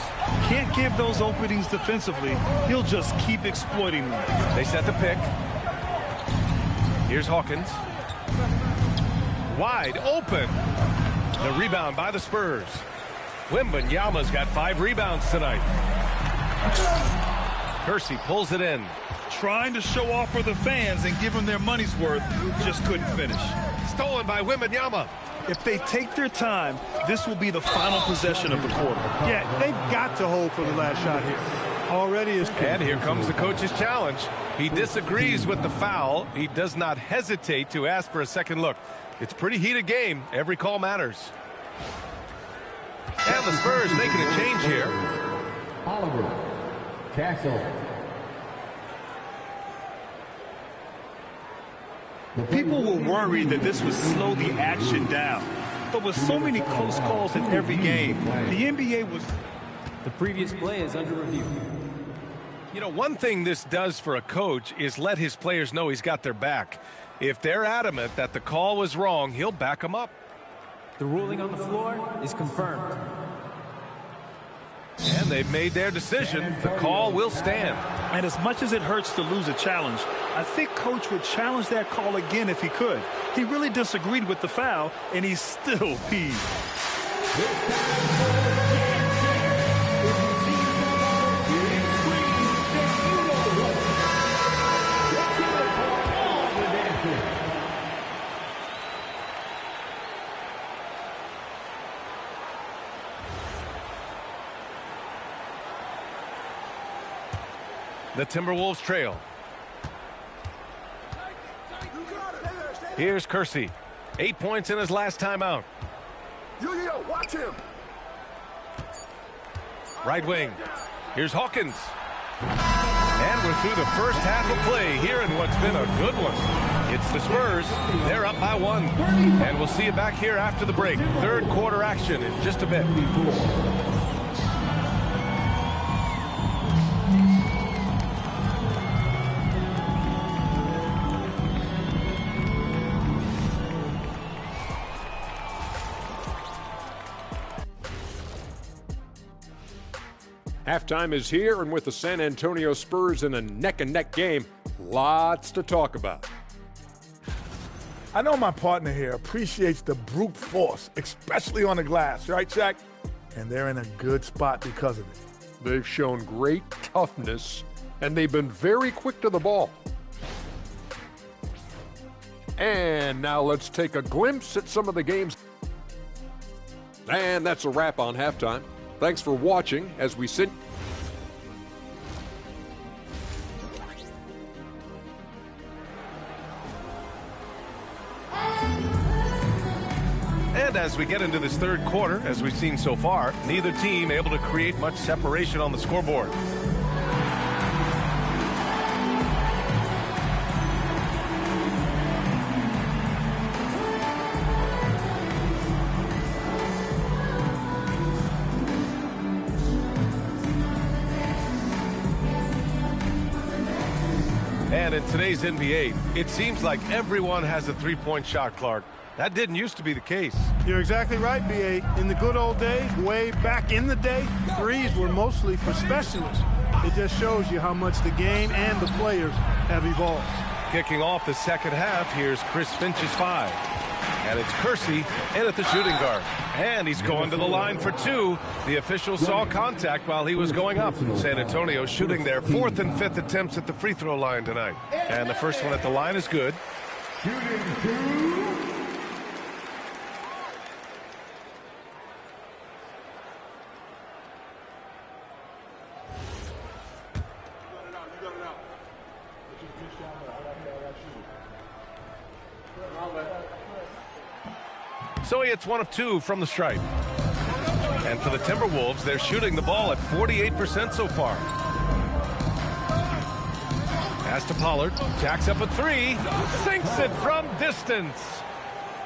Can't give those openings defensively. He'll just keep exploiting them. They set the pick. Here's Hawkins. Wide open. The rebound by the Spurs. Wembanyama's got 5 rebounds tonight. Kersey pulls it in. Trying to show off for the fans and give them their money's worth, just couldn't finish. stolen by Wembanyama. If they take their time, this will be the final possession of the quarter. Yeah, they've got to hold for the last shot here. Already is. And here comes the coach's challenge. He disagrees with the foul. He does not hesitate to ask for a second look. It's a pretty heated game. Every call matters. And the Spurs making a change here. Oliver Castle. People were worried that this would slow the action down. But with so many close calls in every game, the NBA was... The previous play is under review. You know, one thing this does for a coach is let his players know he's got their back. If they're adamant that the call was wrong, he'll back them up. The ruling on the floor is confirmed. And they've made their decision. The call will stand. And as much as it hurts to lose a challenge, I think Coach would challenge that call again if he could. He really disagreed with the foul, and he's still peeved. The Timberwolves trail. Here's Kersey. 8 points in his last time out. Yo, watch him. Right wing. Here's Hawkins. And we're through the first half of play here in what's been a good one. It's the Spurs. They're up by 1. And we'll see you back here after the break. Third quarter action in just a bit. Halftime is here, and with the San Antonio Spurs in a neck-and-neck game, lots to talk about. I know my partner here appreciates the brute force, especially on the glass, right, Shaq? And they're in a good spot because of it. They've shown great toughness, and they've been very quick to the ball. And now let's take a glimpse at some of the games. And that's a wrap on halftime. Thanks for watching as we sit. And as we get into this third quarter, as we've seen so far, neither team able to create much separation on the scoreboard. And in today's NBA, it seems like everyone has a three-point shot, Clark. That didn't used to be the case. You're exactly right, B.A. In the good old days, way back in the day, threes were mostly for specialists. It just shows you how much the game and the players have evolved. Kicking off the second half, here's Chris Finch's 5. And it's Kersey in at the shooting guard. And he's going to the line for 2. The official saw contact while he was going up. San Antonio shooting their 4th and 5th attempts at the free throw line tonight. And the first one at the line is good. Shooting 2. So he hits 1 of 2 from the stripe. And for the Timberwolves, they're shooting the ball at 48% so far. Pass to Pollard. Jacks up a 3. Sinks it from distance.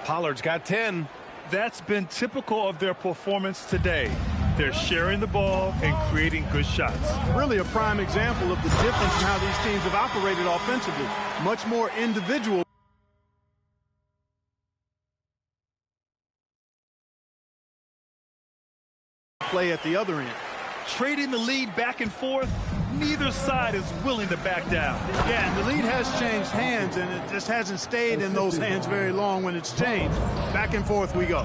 Pollard's got 10. That's been typical of their performance today. They're sharing the ball and creating good shots. Really a prime example of the difference in how these teams have operated offensively. Much more individual. Play at the other end. Trading the lead back and forth, neither side is willing to back down. Yeah, and the lead has changed hands, and it just hasn't stayed in those hands very long when it's changed. Back and forth we go.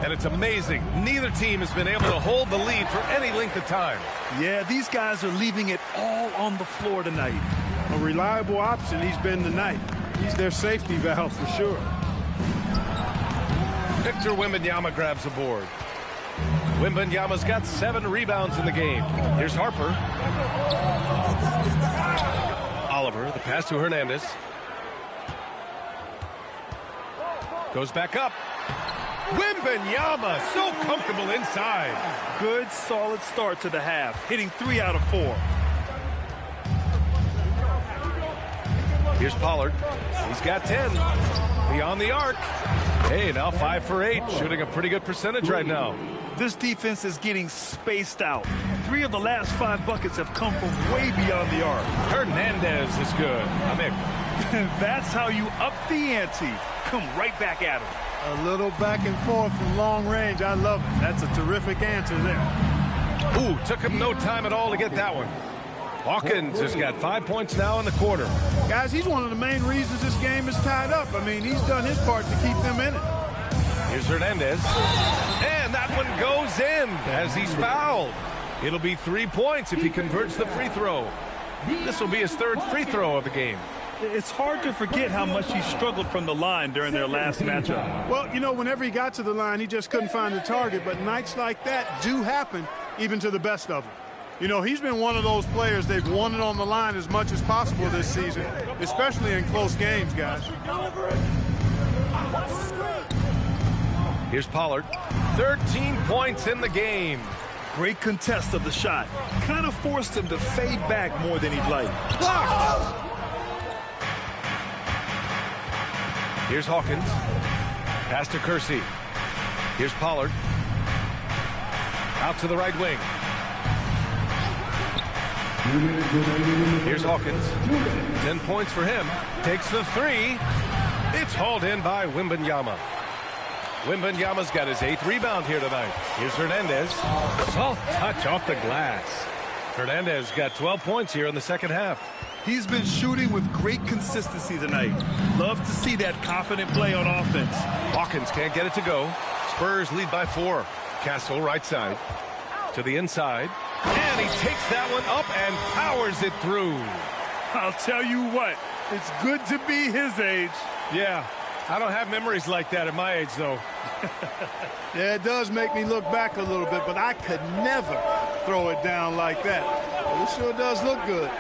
And it's amazing. Neither team has been able to hold the lead for any length of time. Yeah, these guys are leaving it all on the floor tonight. A reliable option he's been tonight. He's their safety valve for sure. Victor Wembanyama grabs the board. Wembanyama's got 7 rebounds in the game. Here's Harper. Oliver, the pass to Hernandez. Goes back up. Wembanyama, so comfortable inside. Good, solid start to the half, hitting 3 out of 4. Here's Pollard. He's got 10. Beyond the arc. Hey, now 5 for 8, shooting a pretty good percentage right now. This defense is getting spaced out. 3 of the last 5 buckets have come from way beyond the arc. Hernandez is good. That's how you up the ante. Come right back at him. A little back and forth from long range. I love it. That's a terrific answer there. Ooh, took him no time at all to get that one. Hawkins has got 5 points now in the quarter. Guys, he's one of the main reasons this game is tied up. I mean, he's done his part to keep them in it. Here's Hernandez. And that one goes in as he's fouled. It'll be 3 points if he converts the free throw. This will be his 3rd free throw of the game. It's hard to forget how much he struggled from the line during their last matchup. Well, you know, whenever he got to the line, he just couldn't find the target. But nights like that do happen even to the best of them. You know, he's been one of those players they've wanted on the line as much as possible this season, especially in close games, guys. Here's Pollard. 13 points in the game. Great contest of the shot. Kind of forced him to fade back more than he'd like. Blocked! Here's Hawkins. Pass to Kersey. Here's Pollard. Out to the right wing. Here's Hawkins. 10 points for him. Takes the 3. It's hauled in by Wembanyama. Wembanyama's got his 8th rebound here tonight. Here's Hernandez. Soft touch off the glass. Hernandez got 12 points here in the second half. He's been shooting with great consistency tonight. Love to see that confident play on offense. Hawkins can't get it to go. Spurs lead by 4. Castle right side. To the inside. And he takes that one up and powers it through. I'll tell you what, it's good to be his age. Yeah, I don't have memories like that at my age, though. Yeah, it does make me look back a little bit, but I could never throw it down like that. But it sure does look good.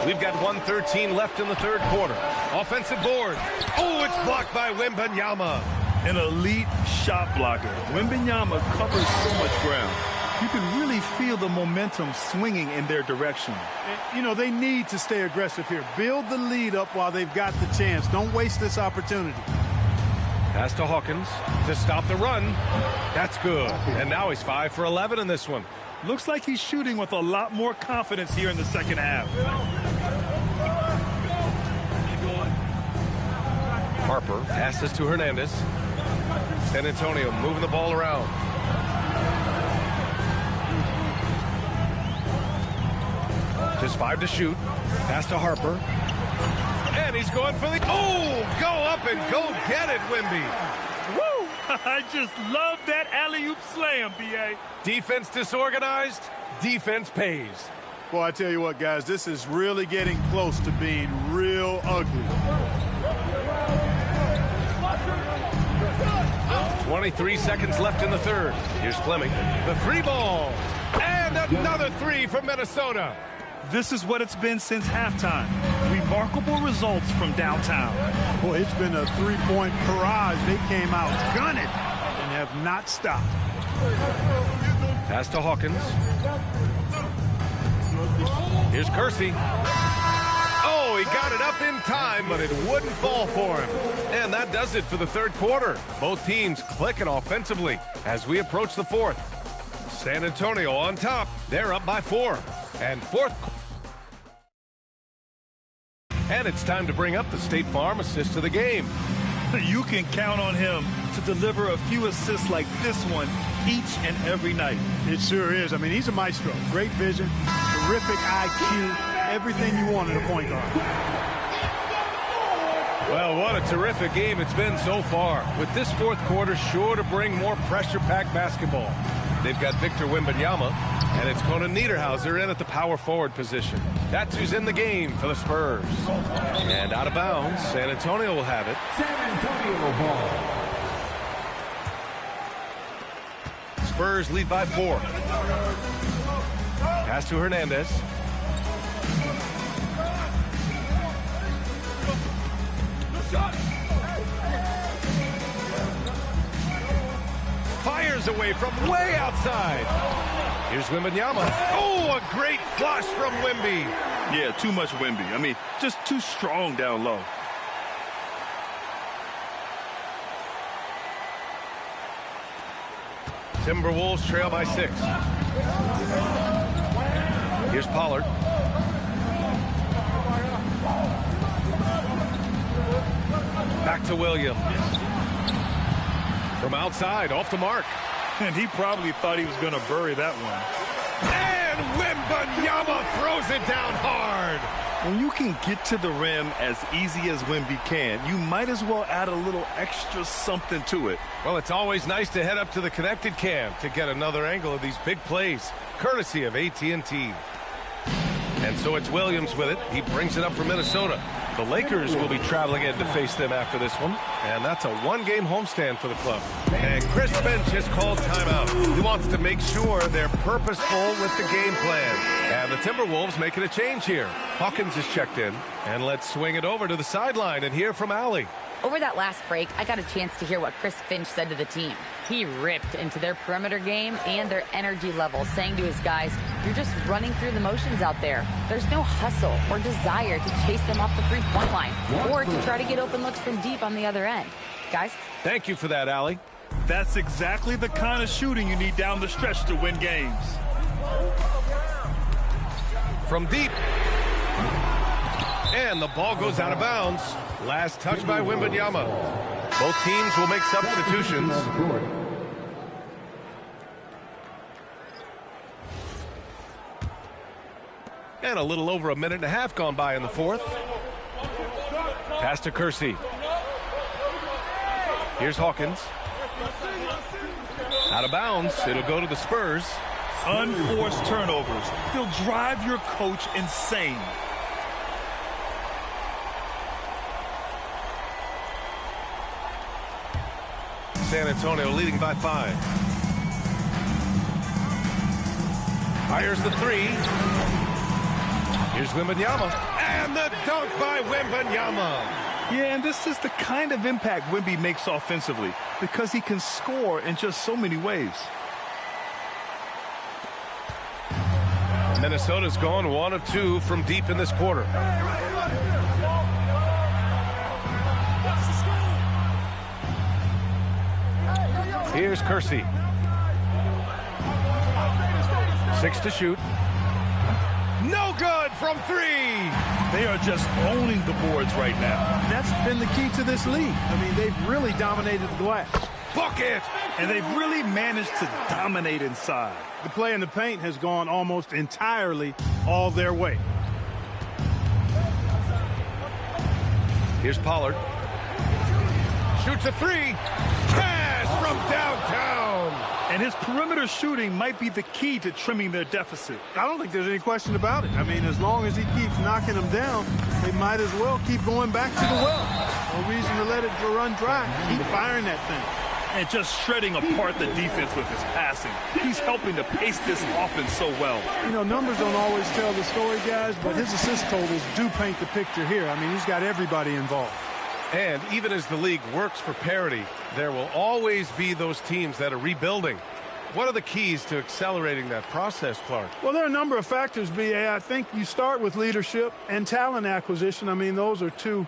We've got 1:13 left in the 3rd quarter. Offensive board. Oh, it's blocked by Wembanyama. An elite shot blocker. Wembanyama covers so much ground. You can really feel the momentum swinging in their direction. You know, they need to stay aggressive here. Build the lead up while they've got the chance. Don't waste this opportunity. Pass to Hawkins to stop the run. That's good. And now he's 5 for 11 in this one. Looks like he's shooting with a lot more confidence here in the second half. Harper passes to Hernandez. San Antonio moving the ball around. Just 5 to shoot. Pass to Harper. And he's going for the... Oh, go up and go get it, Wemby. Woo! I just love that alley-oop slam, B.A. Defense disorganized. Defense pays. Boy, I tell you what, guys, this is really getting close to being real ugly. 23 seconds left in the 3rd. Here's Fleming. The 3 ball. And another 3 from Minnesota. This is what it's been since halftime. Remarkable results from downtown. Boy, it's been a 3-point barrage. They came out gunning and have not stopped. Pass to Hawkins. Here's Kersey. Oh, he got it up in time, but it wouldn't fall for him. And that does it for the 3rd quarter. Both teams clicking offensively as we approach the 4th. San Antonio on top. They're up by 4. And 4th. And it's time to bring up the State Farm assist of the game. You can count on him to deliver a few assists like this one each and every night. It sure is. I mean, he's a maestro. Great vision, terrific IQ, everything you want in a point guard. Well, what a terrific game it's been so far. With this 4th quarter sure to bring more pressure-packed basketball. They've got Victor Wembanyama. And it's Conan Niederhauser in at the power forward position. That's who's in the game for the Spurs. And out of bounds, San Antonio will have it. San Antonio ball. Spurs lead by 4. Pass to Hernandez. Fires away from way outside. Here's Wembanyama. Oh, a great flush from Wemby. Yeah, too much Wemby. I mean, just too strong down low. Timberwolves trail by 6. Here's Pollard. Back to Williams. From outside, off the mark. And he probably thought he was going to bury that one. And Wembanyama throws it down hard. When you can get to the rim as easy as Wemby can, you might as well add a little extra something to it. Well, it's always nice to head up to the connected cam to get another angle of these big plays, courtesy of AT&T. And so it's Williams with it. He brings it up for Minnesota. The Lakers will be traveling in to face them after this one, and that's a one-game homestand for the club. And Chris Finch has called timeout. He wants to make sure they're purposeful with the game plan. And the Timberwolves making a change here. Hawkins is checked in, and let's swing it over to the sideline and hear from Allie. Over that last break, I got a chance to hear what Chris Finch said to the team. He ripped into their perimeter game and their energy level, saying to his guys, you're just running through the motions out there. There's no hustle or desire to chase them off the three-point line or to try to get open looks from deep on the other end. Guys? Thank you for that, Allie. That's exactly the kind of shooting you need down the stretch to win games. From deep. And the ball goes out of bounds. Last touch by Wembanyama. Both teams will make substitutions. And a little over a minute and a half gone by in the fourth. Pass to Kersey. Here's Hawkins. Out of bounds. It'll go to the Spurs. Unforced turnovers. They'll drive your coach insane. San Antonio leading by 5. Fires the 3. Here's Wembanyama. And the dunk by Wembanyama. Yeah, and this is the kind of impact Wemby makes offensively because he can score in just so many ways. Minnesota's gone 1 of 2 from deep in this quarter. Here's Kersey. 6 to shoot. No good from 3. They are just owning the boards right now. That's been the key to this league. I mean, they've really dominated the glass. Bucket! And they've really managed to dominate inside. The play in the paint has gone almost entirely all their way. Here's Pollard. Shoots a 3. Cash from downtown. And his perimeter shooting might be the key to trimming their deficit. I don't think there's any question about it. I mean, as long as he keeps knocking them down, they might as well keep going back to the well. No reason to let it run dry. Keep firing that thing. And just shredding apart the defense with his passing. He's helping to pace this offense so well. You know, numbers don't always tell the story, guys, but his assist totals do paint the picture here. I mean, he's got everybody involved. And even as the league works for parity, there will always be those teams that are rebuilding. What are the keys to accelerating that process, Clark? Well, there are a number of factors, B.A. I think you start with leadership and talent acquisition. I mean, those are two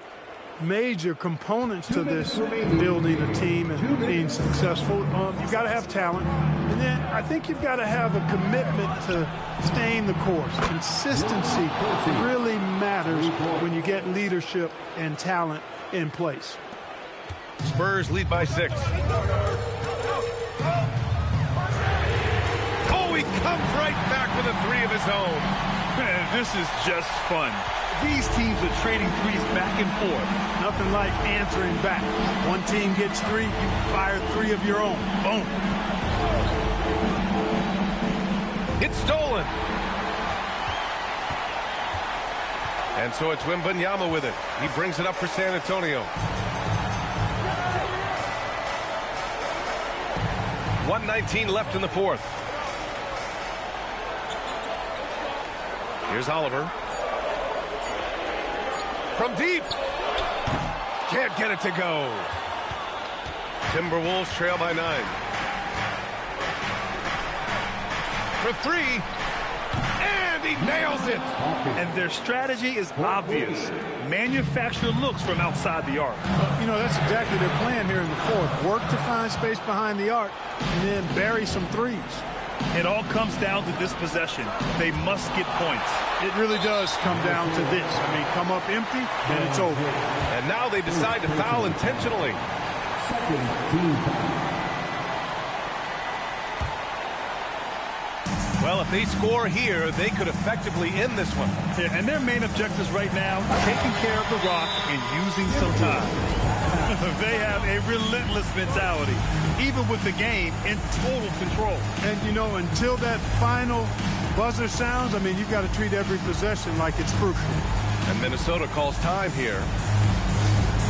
major components to this building a team and being successful. You've got to have talent. And then I think you've got to have a commitment to staying the course. Consistency really matters when you get leadership and talent in place. Spurs lead by 6. Oh, he comes right back with a 3 of his own. Man, this is just fun. These teams are trading threes back and forth. Nothing like answering back. One team gets 3, you fire 3 of your own. Boom. It's stolen. And so it's Wembanyama with it. He brings it up for San Antonio. 1:19 left in the fourth. Here's Oliver. From deep. Can't get it to go. Timberwolves trail by 9. For 3. And he nails it. And their strategy is obvious. Manufacture looks from outside the arc. You know, that's exactly their plan here in the fourth. Work to find space behind the arc and then bury some threes. It all comes down to this possession. They must get points. It really does come down to this. I mean, come up empty and it's over. And now they decide to foul intentionally. Well, if they score here, they could effectively end this one. Yeah, and their main objectives right now, taking care of the rock and using some time. They have a relentless mentality, even with the game in total control. And, you know, until that final buzzer sounds, I mean, you've got to treat every possession like it's crucial. And Minnesota calls time here.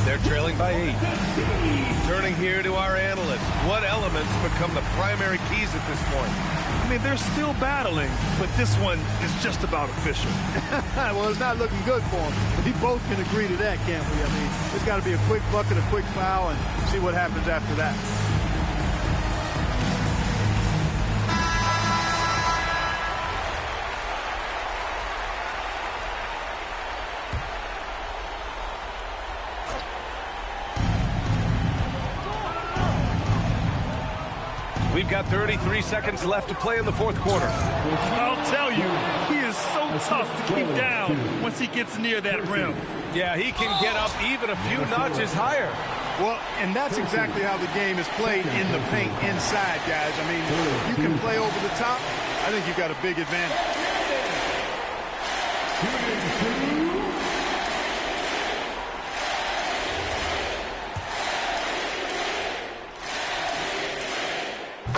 They're trailing by 8. Turning here to our analysts. What elements become the primary keys at this point? I mean, they're still battling, but this one is just about official. Well, it's not looking good for them. We both can agree to that, can't we? I mean, there's got to be a quick bucket, a quick foul, and see what happens after that. We've got 33 seconds left to play in the fourth quarter. I'll tell you, he is so tough to keep down once he gets near that rim. Yeah, he can get up even a few notches higher. Well, and that's exactly how the game is played in the paint inside, guys. I mean, you can play over the top. I think you've got a big advantage.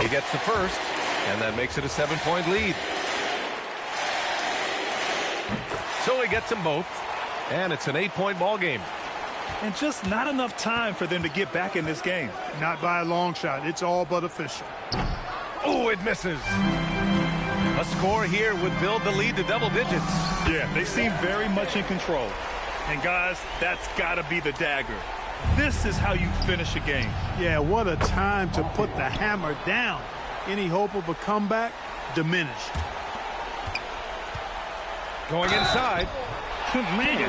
He gets the first, and that makes it a 7-point lead. So he gets them both, and it's an 8-point ball game. And just not enough time for them to get back in this game. Not by a long shot. It's all but official. Oh, it misses. A score here would build the lead to double digits. Yeah, they seem very much in control. And guys, that's got to be the dagger. This is how you finish a game. Yeah, what a time to put the hammer down. Any hope of a comeback diminished. Going inside. Man,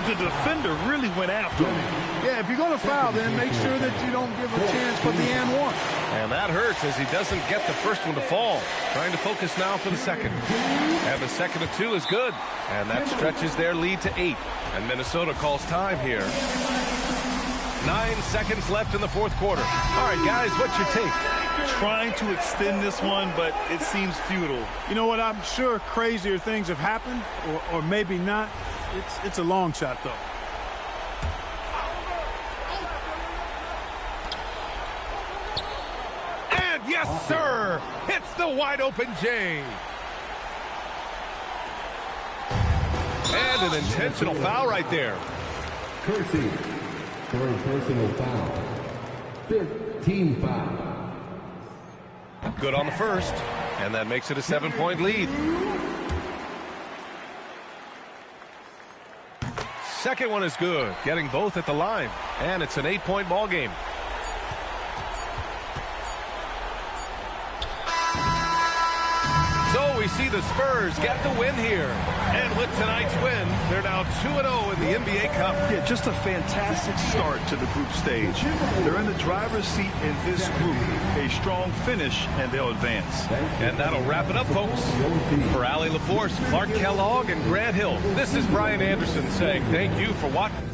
the defender really went after him. Yeah, if you're going to foul, then make sure that you don't give a chance for the and one. And that hurts as he doesn't get the first one to fall. Trying to focus now for the second. And the second of 2 is good. And that stretches their lead to 8. And Minnesota calls time here. 9 seconds left in the fourth quarter. All right, guys, what's your take? Trying to extend this one, but it seems futile. You know what? I'm sure crazier things have happened, or maybe not. It's a long shot, though. And yes, sir! Hits the wide-open J. And an intentional foul right there. Kersey. Third personal foul. 15 foul. Good on the first, and that makes it a 7-point lead. Second one is good, getting both at the line, and it's an 8-point ball game. So we see the Spurs get the win here. And with tonight's win, they're now 2-0 in the NBA Cup. Yeah, just a fantastic start to the group stage. They're in the driver's seat in this group. A strong finish, and they'll advance. And that'll wrap it up, folks. For Allie LaForce, Clark Kellogg, and Grant Hill, this is Brian Anderson saying thank you for watching.